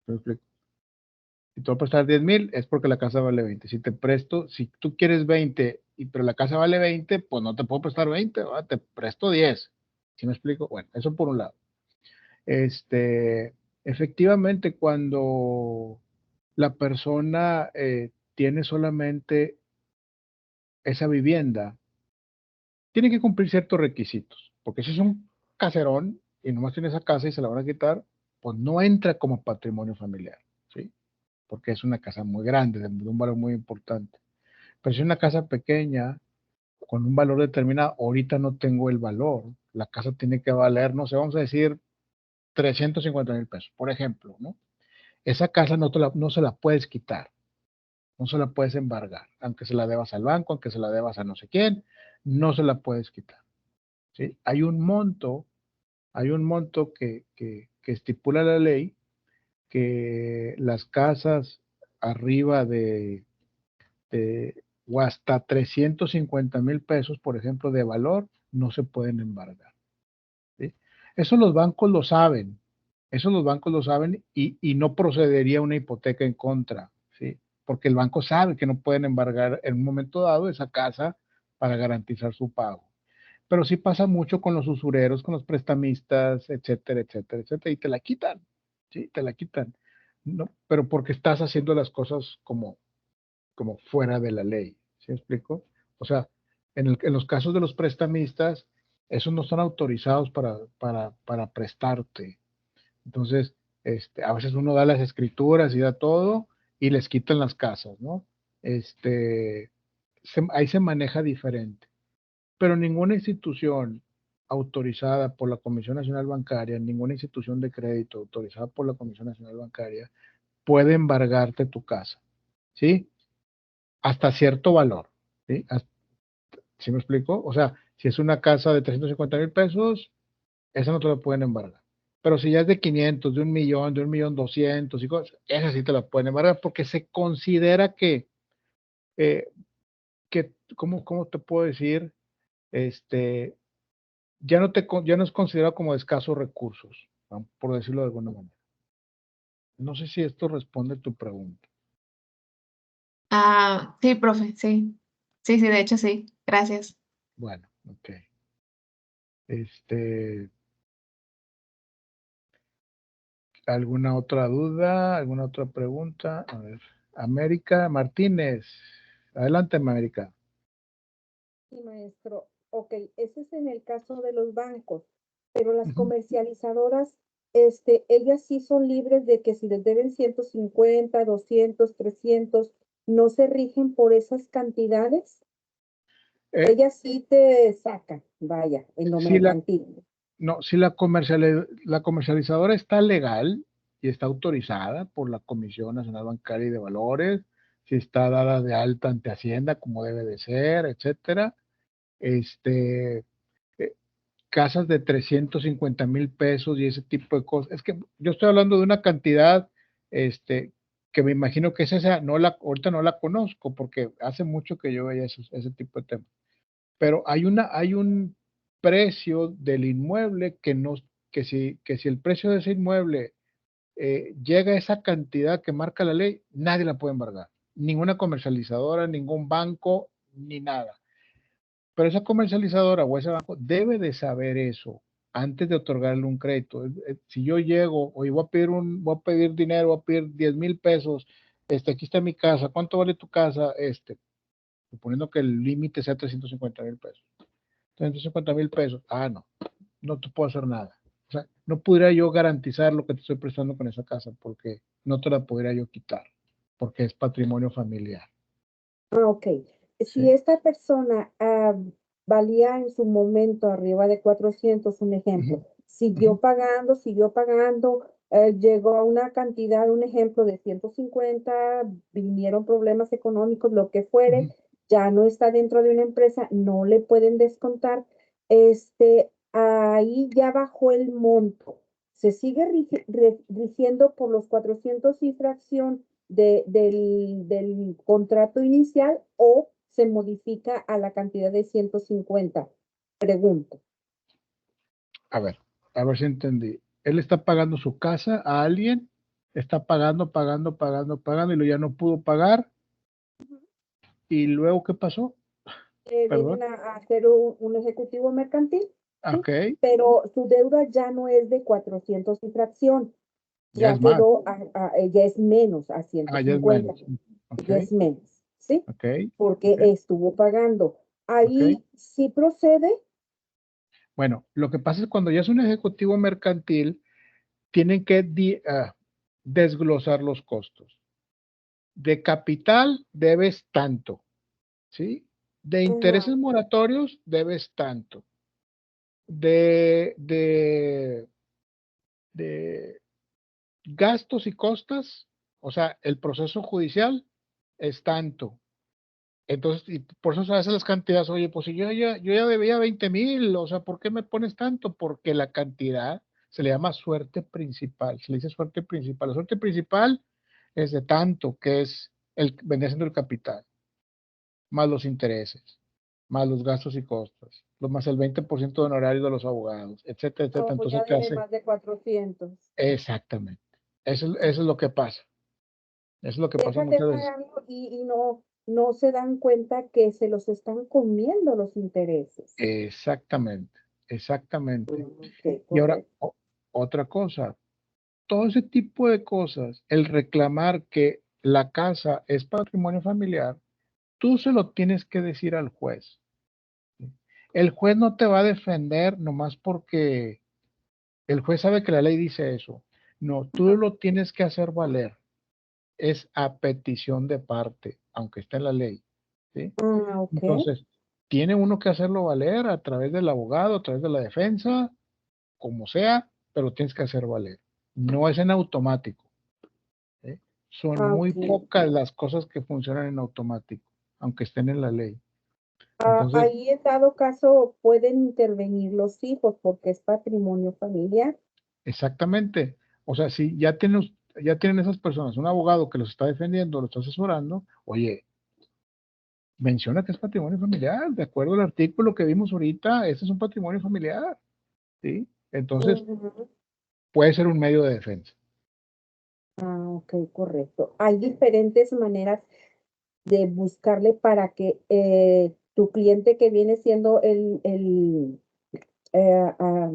¿Me explico? Si te voy a prestar 10,000, es porque la casa vale 20. Si tú quieres 20, pero la casa vale 20, pues no te puedo prestar 20, ¿verdad? Te presto 10. ¿Sí me explico? Bueno, eso por un lado. Efectivamente, cuando la persona tiene solamente esa vivienda, tiene que cumplir ciertos requisitos, porque si es un caserón y nomás tiene esa casa y se la van a quitar, pues no entra como patrimonio familiar, ¿sí? Porque es una casa muy grande, de un valor muy importante. Pero si es una casa pequeña, con un valor determinado, ahorita no tengo el valor, la casa tiene que valer, no sé, vamos a decir 350,000 pesos, por ejemplo, ¿no? Esa casa no se la puedes quitar, no se la puedes embargar, aunque se la debas al banco, aunque se la debas a no sé quién, no se la puedes quitar, ¿sí? Hay un monto que estipula la ley que las casas arriba o hasta 350,000 pesos, por ejemplo, de valor, no se pueden embargar, ¿sí? Eso los bancos lo saben, y no procedería una hipoteca en contra, ¿sí? Porque el banco sabe que no pueden embargar en un momento dado esa casa para garantizar su pago. Pero sí pasa mucho con los usureros, con los prestamistas, etcétera, etcétera, etcétera, y te la quitan, ¿sí? Te la quitan. No, pero porque estás haciendo las cosas como fuera de la ley, ¿sí me explico? O sea, en los casos de los prestamistas, esos no están autorizados para prestarte. Entonces, a veces uno da las escrituras y da todo y les quitan las casas, ¿no? Ahí se maneja diferente. Pero ninguna institución autorizada por la Comisión Nacional Bancaria, ninguna institución de crédito autorizada por la Comisión Nacional Bancaria puede embargarte tu casa, ¿sí? Hasta cierto valor, ¿sí? ¿Sí me explico? O sea, si es una casa de 350,000 pesos, esa no te la pueden embargar. Pero si ya es de 500, de 1,000,000, de 1,200,000 y cosas, esa sí te la pueden embargar porque se considera eh, ¿cómo te puedo decir? Ya no es considerado como de escasos recursos, ¿no? Por decirlo de alguna manera. No sé si esto responde a tu pregunta. Sí, profe, sí. Sí, de hecho sí. Gracias. Bueno, ok. Este, ¿Alguna otra duda? ¿Alguna otra pregunta? A ver, América Martínez. Adelante, América. Sí, maestro. Ok, ese es en el caso de los bancos, pero las Ujú. comercializadoras, ellas sí son libres de que si les deben 150, 200, 300, no se rigen por esas cantidades. Eh, Ellas sí te sacan, vaya, en lo si la, mercantil. no, si la comercializadora está legal, y está autorizada por la Comisión Nacional Bancaria y de Valores, si está dada de alta ante Hacienda como debe de ser, etcétera. Eh, Casas de 350,000 pesos y ese tipo de cosas. Es que yo estoy hablando de una cantidad, que me imagino que es esa, ahorita no la conozco porque hace mucho que yo veía ese tipo de temas. Pero hay un precio del inmueble que si el precio de ese inmueble llega a esa cantidad que marca la ley, nadie la puede embargar. Ninguna comercializadora, ningún banco, ni nada. Pero esa comercializadora o ese banco debe de saber eso antes de otorgarle un crédito. Si yo llego, oye, voy a pedir dinero, voy a pedir 10,000 pesos, aquí está mi casa, ¿cuánto vale tu casa? Suponiendo que el límite sea 350,000 pesos. 350,000 pesos, no te puedo hacer nada. O sea, no pudiera yo garantizar lo que te estoy prestando con esa casa porque no te la pudiera yo quitar, porque es patrimonio familiar. Ok. Si ¿Sí? esta persona valía en su momento arriba de 400, un ejemplo, siguió pagando, llegó a una cantidad, un ejemplo de 150, vinieron problemas económicos, lo que fuere, ya no está dentro de una empresa, no le pueden descontar, ahí ya bajó el monto. Se sigue rigiendo por los 400 y fracción del contrato inicial o se modifica a la cantidad de 150. Pregunto. A ver si entendí. Él está pagando su casa a alguien, está pagando y luego ya no pudo pagar. ¿Y luego qué pasó? Vienen Perdón. a hacer un ejecutivo mercantil, ¿sí? Ok, Pero su deuda ya no es de 400 y fracción, ya ya es más. quedó, ya es menos a Ya es 150, menos. Ok, ya es menos, ¿sí? ok, Porque ok, estuvo pagando. ok. Ahí sí procede. Bueno, lo que pasa es cuando ya es un ejecutivo mercantil, tienen que desglosar los costos. De capital debes tanto, ¿sí? De intereses moratorios debes tanto. De gastos y costas, o sea, el proceso judicial es tanto. Entonces, y por eso a veces las cantidades, oye, pues si yo ya debía 20,000, o sea, ¿por qué me pones tanto? Porque la cantidad se le llama suerte principal, se le dice suerte principal. La suerte principal es de tanto, que es vendría siendo el capital, más los intereses, más los gastos y costos, más el 20% de honorario de los abogados, etcétera, etcétera. Oh, Entonces ya te debe hace más de 400. exactamente. Eso es lo que pasa. Eso es lo que pasa Dejan de muchas veces. pagarlo y no se dan cuenta que se los están comiendo los intereses. Exactamente, exactamente. Ok, Y ahora, correcto. otra cosa, todo ese tipo de cosas, el reclamar que la casa es patrimonio familiar, tú se lo tienes que decir al juez. El juez no te va a defender nomás porque el juez sabe que la ley dice eso. No, tú lo tienes que hacer valer. Es a petición de parte, aunque esté en la ley. ¿Sí? Ok. Entonces, tiene uno que hacerlo valer a través del abogado, a través de la defensa, como sea, pero tienes que hacer valer. No es en automático. ¿Sí? Son muy Ok. pocas las cosas que funcionan en automático, aunque estén en la ley. Entonces, Ahí en dado caso pueden intervenir los hijos porque es patrimonio familiar. exactamente. O sea, si ya tienen esas personas un abogado que los está defendiendo, los está asesorando, oye, menciona que es patrimonio familiar, de acuerdo al artículo que vimos ahorita, ese es un patrimonio familiar, ¿sí? Entonces, Ujú. puede ser un medio de defensa. Ok, correcto. Hay diferentes maneras de buscarle para que tu cliente que viene siendo eh, a-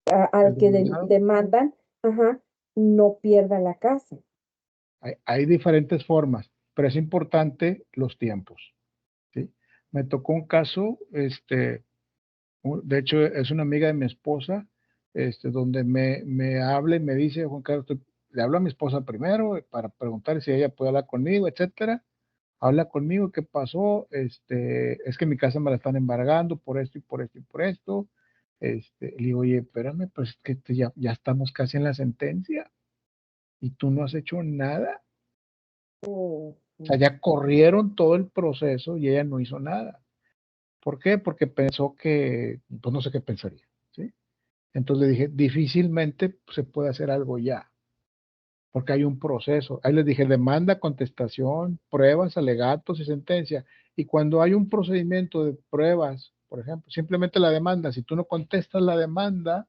El al que demandado, demandan, ajá, no pierda la casa. hay diferentes formas, pero es importante los tiempos, ¿sí? Me tocó un caso, de hecho, es una amiga de mi esposa, donde me habla y me dice, Juan Carlos, le hablo a mi esposa primero para preguntar si ella puede hablar conmigo, etcétera. Habla conmigo, ¿qué pasó? Es que mi casa me la están embargando por esto y por esto y por esto. Le digo, oye, espérame, pues es que ya estamos casi en la sentencia. y tú no has hecho nada. Oh, O sea, ya corrieron todo el proceso y ella no hizo nada. ¿Por qué? Porque pensó que, pues no sé qué pensaría, ¿sí? Entonces le dije, difícilmente se puede hacer algo ya, porque hay un proceso. Ahí les dije, demanda, contestación, pruebas, alegatos y sentencia. Y cuando hay un procedimiento de pruebas, por ejemplo, simplemente la demanda, si tú no contestas la demanda,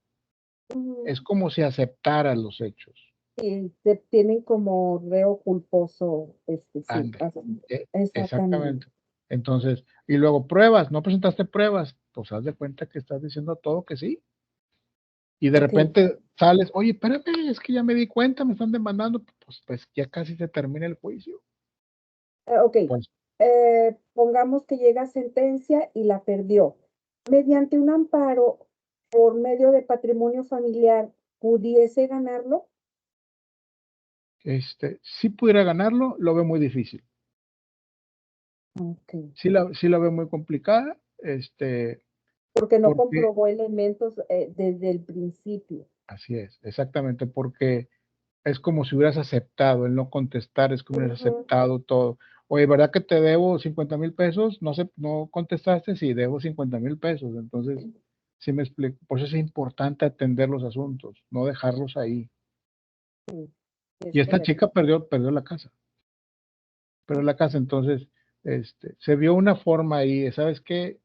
es como si aceptaras los hechos. sí, te tienen como reo culposo, sí, Ande. exactamente. Exactamente. Entonces, y luego pruebas, no presentaste pruebas, pues haz de cuenta que estás diciendo a todo que sí. Y de Ok, repente sales, oye, espérame, es que ya me di cuenta, me están demandando, pues ya casi se termina el juicio. ok. Pues Pongamos que llega sentencia y la perdió. Mediante un amparo por medio de patrimonio familiar, ¿pudiese ganarlo? si pudiera ganarlo, lo veo muy difícil. Ok. Sí la veo muy complicada, Porque no porque, comprobó elementos desde el principio. así es, exactamente, porque es como si hubieras aceptado, el no contestar es como si hubieras Ujú. aceptado todo. Oye, ¿verdad que te debo 50,000 pesos? No contestaste, sí, debo 50,000 pesos. Entonces, sí me explico. Por eso es importante atender los asuntos, no dejarlos ahí. Sí, es Y esta correcto. chica perdió la casa. Perdió la casa, entonces, se vio una forma ahí, ¿sabes qué?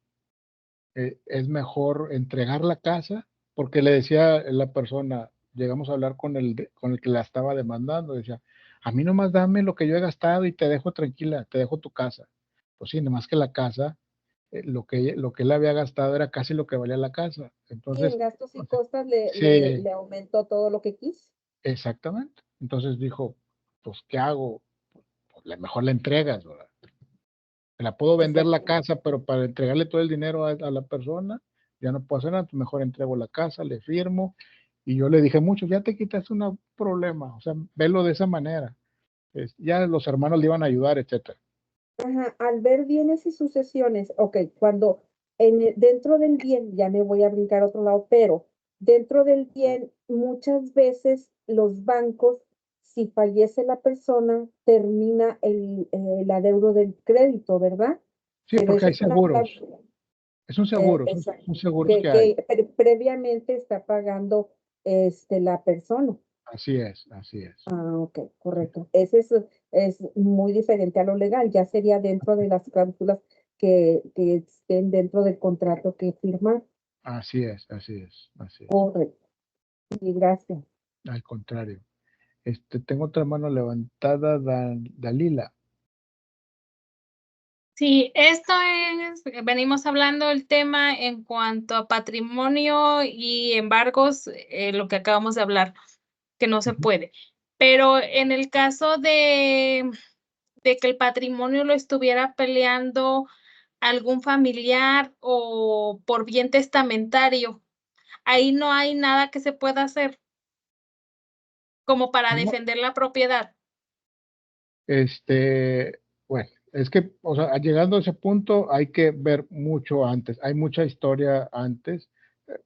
Es mejor entregar la casa, porque le decía la persona, llegamos a hablar con el que la estaba demandando, decía, a mí nomás dame lo que yo he gastado y te dejo tranquila, te dejo tu casa. Pues sí, nomás que la casa, lo que él había gastado era casi lo que valía la casa. Y en Entonces, gastos y o sea, costas sí, le aumentó todo lo que quiso. exactamente. Entonces dijo, pues, ¿qué hago? Pues, mejor la entregas, ¿verdad? La puedo vender la Exacto. casa, pero para entregarle todo el dinero a la persona, ya no puedo hacer nada, mejor entrego la casa, le firmo. Y yo le dije mucho, ya te quitas un problema, o sea, velo de esa manera. Ya los hermanos le iban a ayudar, etcétera. Ajá, al ver bienes y sucesiones, ok, cuando dentro del bien, ya me voy a brincar a otro lado, pero dentro del bien, muchas veces los bancos, si fallece la persona, termina el adeudo del crédito, ¿verdad? Sí, Pero porque eso hay es una seguros, es un seguro, exacto, son seguros que hay. que previamente está pagando la persona. Así es, así es. Ah, ok, correcto. Ese es muy diferente a lo legal, ya sería dentro de las cláusulas que estén dentro del contrato que firmar. Así es, así es, así es. Correcto. Y gracias. Al contrario. Tengo otra mano levantada, Dalila. Sí, esto es, venimos hablando del tema en cuanto a patrimonio y embargos, lo que acabamos de hablar, que no se Ujú. puede. Pero en el caso de que el patrimonio lo estuviera peleando algún familiar o por bien testamentario, ahí no hay nada que se pueda hacer como para No, defender la propiedad. bueno, es que, o sea, llegando a ese punto hay que ver mucho antes, hay mucha historia antes. Eh,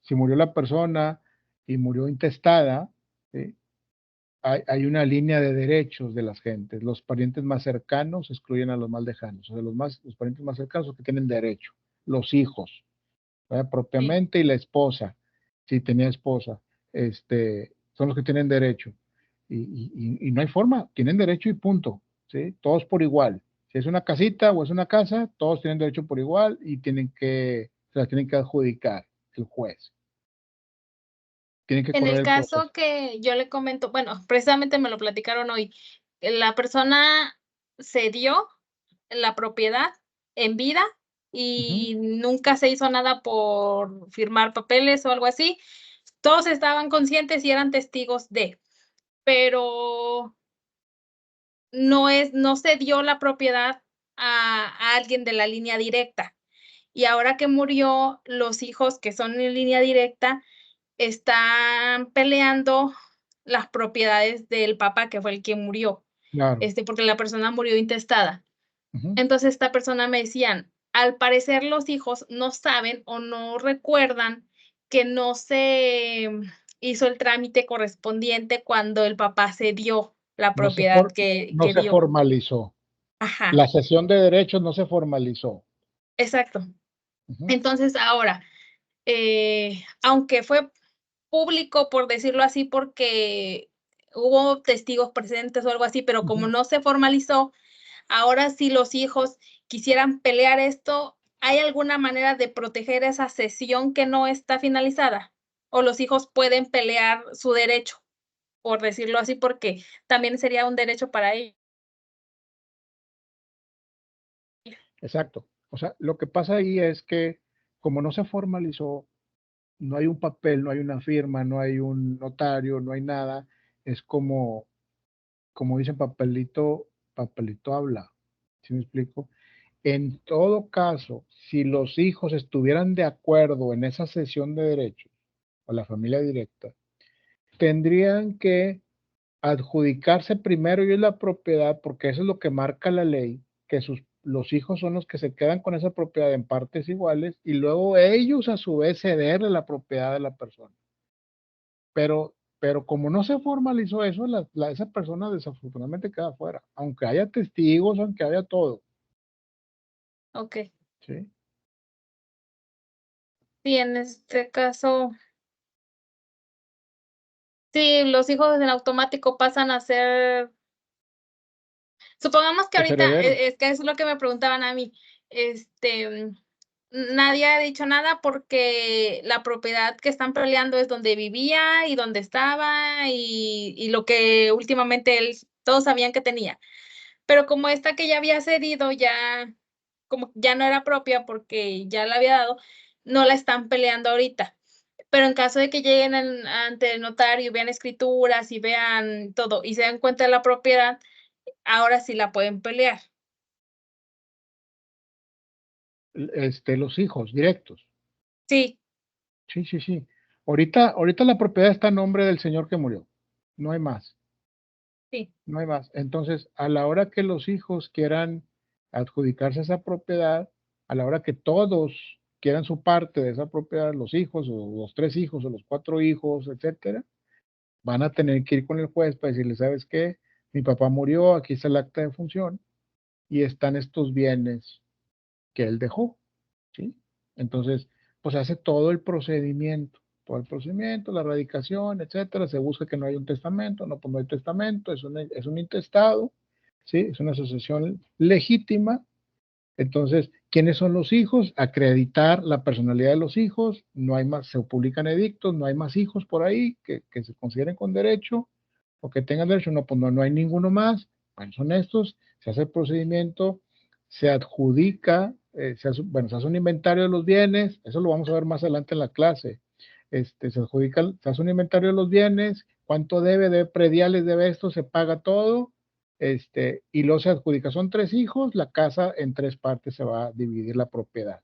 Si murió la persona y murió intestada, ¿sí? Hay una línea de derechos de las gentes. Los parientes más cercanos excluyen a los más lejanos. O sea, los parientes más cercanos son los que tienen derecho. Los hijos, ¿verdad? Sí. Propiamente, y la esposa, si tenía esposa, son los que tienen derecho. Y no hay forma, tienen derecho y punto, ¿sí? Todos por igual. Si es una casita o es una casa, todos tienen derecho por igual y se las tienen que adjudicar el juez. Tienen que En correr el el proceso. caso que yo le comento, bueno, precisamente me lo platicaron hoy, la persona cedió la propiedad en vida Ujú. y nunca se hizo nada por firmar papeles o algo así. Todos estaban conscientes y eran testigos de, pero no se dio la propiedad a alguien de la línea directa. Y ahora que murió, los hijos que son en línea directa están peleando las propiedades del papá, que fue el que murió, Claro. porque la persona murió intestada. Ujú. Entonces, esta persona me decían, al parecer los hijos no saben o no recuerdan que no se hizo el trámite correspondiente cuando el papá cedió la No se, propiedad for- que no se dio. formalizó. Ajá, La cesión de derechos no se formalizó. exacto. Ujú. Entonces ahora, aunque fue público, por decirlo así, porque hubo testigos presentes o algo así, pero como Ujú. no se formalizó, ahora si los hijos quisieran pelear esto, ¿hay alguna manera de proteger esa cesión que no está finalizada? ¿O los hijos pueden pelear su derecho, por decirlo así, porque también sería un derecho para ellos? Exacto. O sea, lo que pasa ahí es que como no se formalizó, no hay un papel, no hay una firma, no hay un notario, no hay nada. Es como dicen, papelito habla. ¿Sí me explico? En todo caso, si los hijos estuvieran de acuerdo en esa cesión de derechos o la familia directa, tendrían que adjudicarse primero ellos la propiedad, porque eso es lo que marca la ley, que los hijos son los que se quedan con esa propiedad en partes iguales y luego ellos a su vez cederle la propiedad de la persona. Pero como no se formalizó eso, esa persona desafortunadamente queda fuera, aunque haya testigos, aunque haya todo. Ok. ¿Sí? Sí, en este caso, sí, los hijos en automático pasan a ser. Supongamos que Pues ahorita, herederos. es que eso es lo que me preguntaban a mí, nadie ha dicho nada porque la propiedad que están peleando es donde vivía y donde estaba y lo que últimamente todos sabían que tenía. Pero como esta que ya había cedido, ya como ya no era propia porque ya la había dado, no la están peleando ahorita. Pero en caso de que lleguen ante el notario y vean escrituras y vean todo y se den cuenta de la propiedad, ahora sí la pueden pelear. Los hijos directos. Sí, Sí, sí, sí. Ahorita la propiedad está a nombre del señor que murió. No hay más. sí. No hay más. Entonces, a la hora que los hijos quieran adjudicarse esa propiedad, a la hora que todos quieran su parte de esa propiedad, los hijos, o los 3 hijos, o los 4 hijos, etcétera, van a tener que ir con el juez para decirle, ¿sabes qué? Mi papá murió, aquí está el acta de función, y están estos bienes que él dejó, ¿sí? Entonces, pues hace todo el procedimiento, la radicación, etcétera, se busca que no haya un testamento, no, pues no hay testamento, es un intestado, ¿sí? Es una asociación legítima. Entonces, ¿quiénes son los hijos? Acreditar la personalidad de los hijos, no hay más, se publican edictos, no hay más hijos por ahí que se consideren con derecho o que tengan derecho, no, pues no hay ninguno más, bueno, son estos, se hace el procedimiento, se adjudica, se hace un inventario de los bienes, eso lo vamos a ver más adelante en la clase, se hace un inventario de los bienes, cuánto debe prediales, debe esto, se paga todo, y luego se adjudica, son 3 hijos, la casa en 3 partes se va a dividir la propiedad.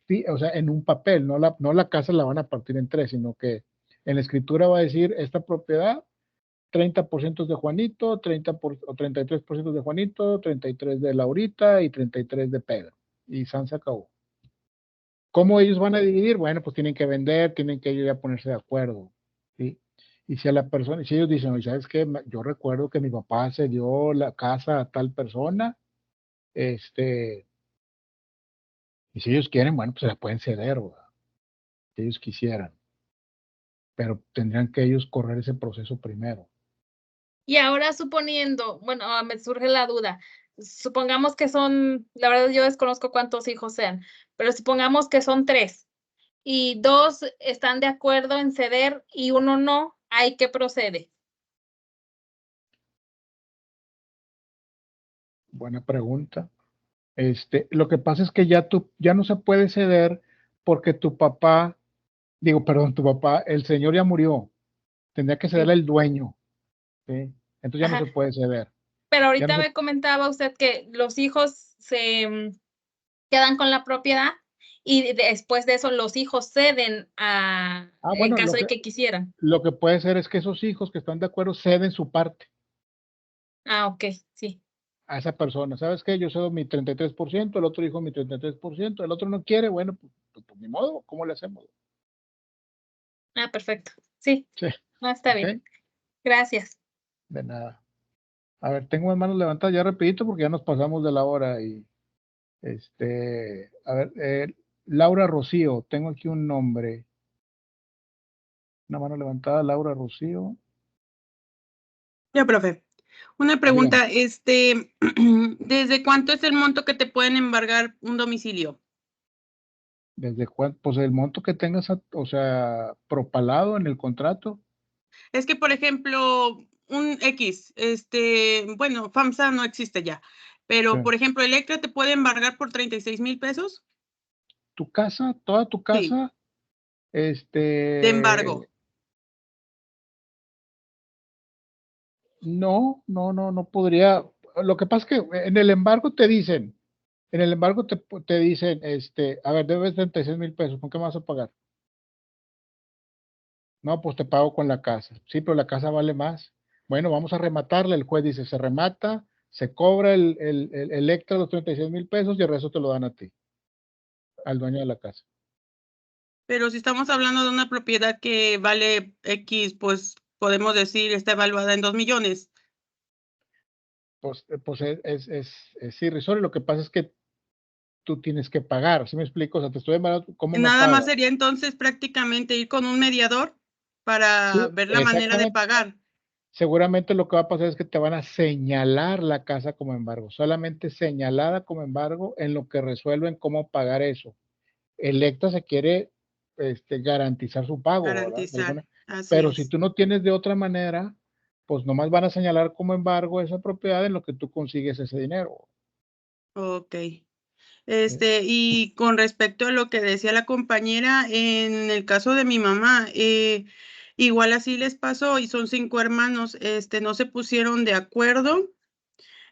Sí, o sea, en un papel, no la casa la van a partir en 3, sino que en la escritura va a decir, esta propiedad 30% de Juanito, o 33% de Juanito, 33 de Laurita y 33 de Pedro. Y San se acabó. ¿Cómo ellos van a dividir? Bueno, pues tienen que vender, tienen que ellos ya ponerse de acuerdo. ¿Sí? Y si a la persona, si ellos dicen, ¿sabes qué? Yo recuerdo que mi papá se dio la casa a tal persona, y si ellos quieren, bueno, pues se la pueden ceder, ¿verdad? Si ellos quisieran. Pero tendrían que ellos correr ese proceso primero. Y ahora suponiendo, bueno, me surge la duda, supongamos que son, la verdad yo desconozco cuántos hijos sean, pero supongamos que son 3 y 2 están de acuerdo en ceder y uno no, ¿ahí qué procede? Buena pregunta. Lo que pasa es que ya no se puede ceder porque tu papá, el señor ya murió, tendría que cederle Sí. el dueño, ¿sí? Entonces ya no Ajá. se puede ceder. Pero Ya no ahorita se, me comentaba usted que los hijos se quedan con la propiedad y después de eso los hijos ceden en bueno, caso de que quisieran. lo que puede ser es que esos hijos que están de acuerdo ceden su parte Ah, ok, sí. a esa persona. ¿Sabes qué? Yo cedo mi 33%, el otro hijo mi 33%, el otro no quiere, bueno, pues ni modo, ¿cómo le hacemos? Ah, perfecto. Sí, Sí, no está ok, bien. Gracias. de nada. A ver, tengo las manos levantadas ya rapidito porque ya nos pasamos de la hora y a ver, Laura Rocío, tengo aquí un nombre. Una mano levantada, Laura Rocío. Ya, profe. Una Dígame. pregunta, ¿desde cuánto es el monto que te pueden embargar un domicilio? ¿Desde cuánto? Pues el monto que tengas, o sea, propalado en el contrato. Es que, por ejemplo, un X, bueno, FAMSA no existe ya, pero, Sí. por ejemplo, Electra te puede embargar por 36,000 pesos Tu casa, toda tu casa, de embargo. no podría. Lo que pasa es que en el embargo te dicen, te dicen, a ver, debes 36,000 pesos, ¿con qué me vas a pagar? No, pues te pago con la casa. Sí, pero la casa vale más. Bueno, vamos a rematarle. El juez dice, se remata, se cobra el extra, los 36,000 pesos y el resto te lo dan a ti, al dueño de la casa. Pero si estamos hablando de una propiedad que vale X, pues podemos decir está evaluada en 2 millones. Pues es irrisorio. Lo que pasa es que tú tienes que pagar. ¿Sí me explico? O sea, te estoy demandando, ¿cómo me Nada más pagas? sería entonces prácticamente ir con un mediador para Sí, ver la manera de exactamente. pagar. Seguramente lo que va a pasar es que te van a señalar la casa como embargo, solamente señalada como embargo en lo que resuelven cómo pagar eso. Electa se quiere garantizar su pago, ¿verdad? Garantizar, así Pero si es. tú no tienes de otra manera, pues nomás van a señalar como embargo esa propiedad en lo que tú consigues ese dinero. Ok. Y con respecto a lo que decía la compañera, en el caso de mi mamá, igual así les pasó y son 5 hermanos, no se pusieron de acuerdo.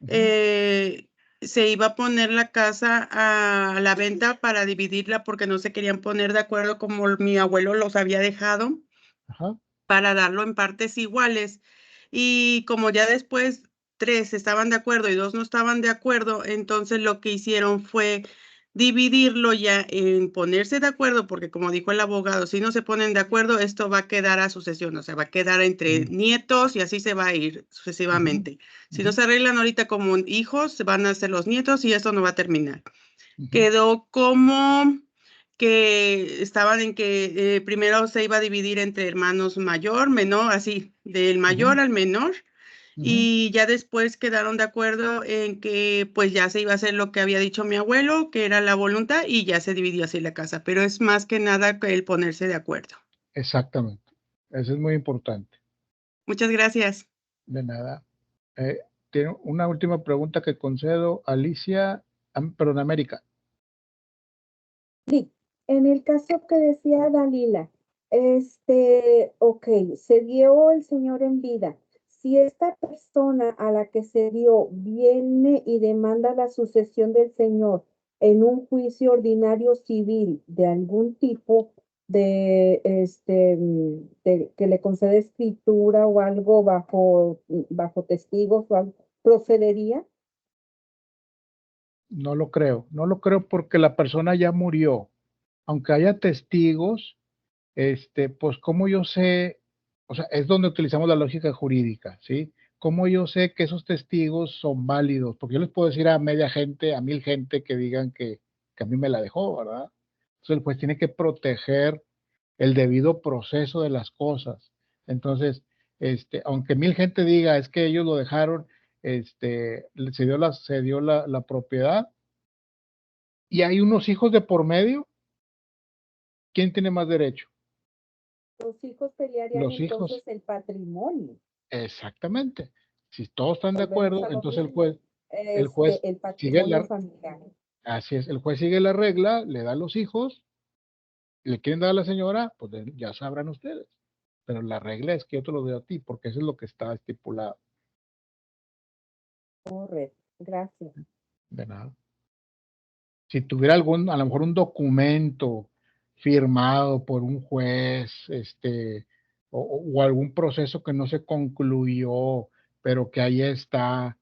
Se iba a poner la casa a la venta para dividirla porque no se querían poner de acuerdo como mi abuelo los había dejado Ajá. para darlo en partes iguales. Y como ya después 3 estaban de acuerdo y 2 no estaban de acuerdo, entonces lo que hicieron fue dividirlo ya en ponerse de acuerdo, porque como dijo el abogado, si no se ponen de acuerdo, esto va a quedar a sucesión, o sea, va a quedar entre nietos y así se va a ir sucesivamente. Si no se arreglan ahorita como hijos, van a ser los nietos y esto no va a terminar. Quedó como que estaban en que primero se iba a dividir entre hermanos mayor, menor, así, del mayor al menor, y ya después quedaron de acuerdo en que pues ya se iba a hacer lo que había dicho mi abuelo, que era la voluntad, y ya se dividió así la casa, pero es más que nada el ponerse de acuerdo. Exactamente. Eso es muy importante. Muchas gracias. De nada. Tiene una última pregunta que concedo. Alicia, perdón, América. Sí, en el caso que decía Dalila, ok, se dio el señor en vida. Si esta persona a la que se dio viene y demanda la sucesión del señor en un juicio ordinario civil de algún tipo que le concede escritura o algo bajo testigos o algo, ¿procedería? No lo creo porque la persona ya murió. Aunque haya testigos, pues como yo sé, o sea, es donde utilizamos la lógica jurídica, ¿sí? ¿Cómo yo sé que esos testigos son válidos? Porque yo les puedo decir a media gente, a 1,000 gente que digan que a mí me la dejó, ¿verdad? Entonces el juez tiene que proteger el debido proceso de las cosas. Entonces, aunque 1,000 gente diga es que ellos lo dejaron, se dio la propiedad y hay unos hijos de por medio, ¿quién tiene más derecho? Los hijos pelearían Los entonces hijos, el patrimonio. exactamente. Si todos están de Volvemos acuerdo, a lo entonces mismo. el juez El sigue patrimonio familiar. así es, el juez sigue la regla, le da a los hijos, le quieren dar a la señora, pues ya sabrán ustedes. Pero la regla es que yo te lo doy a ti, porque eso es lo que está estipulado. Correcto. Gracias. De nada. Si tuviera a lo mejor un documento firmado por un juez, o algún proceso que no se concluyó, pero que ahí está,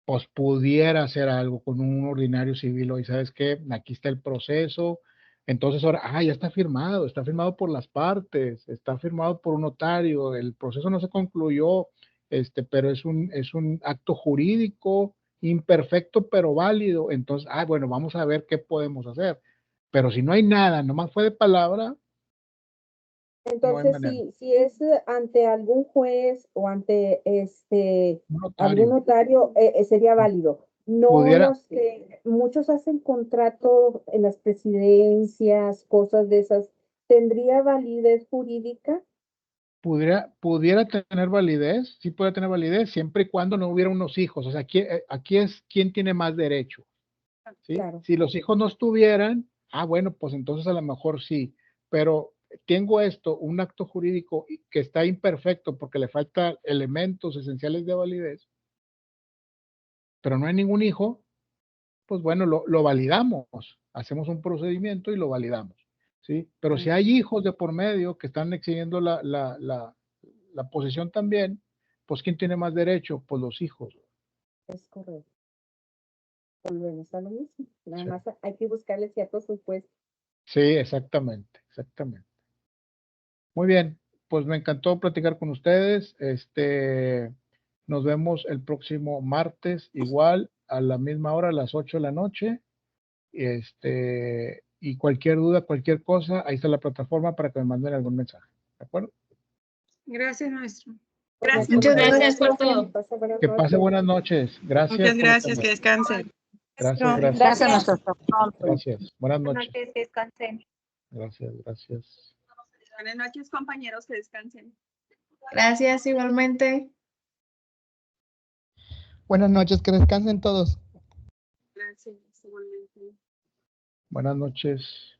pues pudiera hacer algo con un ordinario civil. Hoy, ¿sabes qué? Aquí está el proceso, Entonces ahora, ya está firmado por las partes, está firmado por un notario, el proceso no se concluyó, pero es un acto jurídico imperfecto pero válido. Entonces, bueno, vamos a ver qué podemos hacer. Pero si no hay nada, nomás fue de palabra, no hay Entonces, manera. si es ante algún juez o ante Un algún notario notario, sería válido. No pudiera, los que muchos hacen contratos en las presidencias, cosas de esas, ¿tendría validez jurídica? pudiera tener validez, sí puede tener validez, siempre y cuando no hubiera unos hijos. O sea, aquí es quién tiene más derecho, ¿sí? Claro. Si los hijos no estuvieran, bueno, pues entonces a lo mejor sí, pero tengo un acto jurídico que está imperfecto porque le faltan elementos esenciales de validez, pero no hay ningún hijo, pues bueno, lo validamos, hacemos un procedimiento y lo validamos, ¿sí? Pero si hay hijos de por medio que están exigiendo la posesión también, pues ¿quién tiene más derecho? Pues los hijos. Es correcto. Volvemos a lo mismo. Nada Sí. más hay que buscarle cierto supuesto. Sí, exactamente. Muy bien, pues me encantó platicar con ustedes. Nos vemos el próximo martes, igual a la misma hora, a las 8 de la noche. Y cualquier duda, cualquier cosa, ahí está la plataforma para que me manden algún mensaje. ¿De acuerdo? Gracias, maestro. Gracias. Muchas gracias por todo. Que pase buenas noches. Gracias. Muchas por gracias, que atender. descansen. Gracias. Gracias, maestro. Gracias. Buenas Buenas noches. noches, que descansen. Gracias. Buenas noches, compañeros, que descansen. Gracias, igualmente. Buenas noches, que descansen todos. Gracias, igualmente. Buenas noches.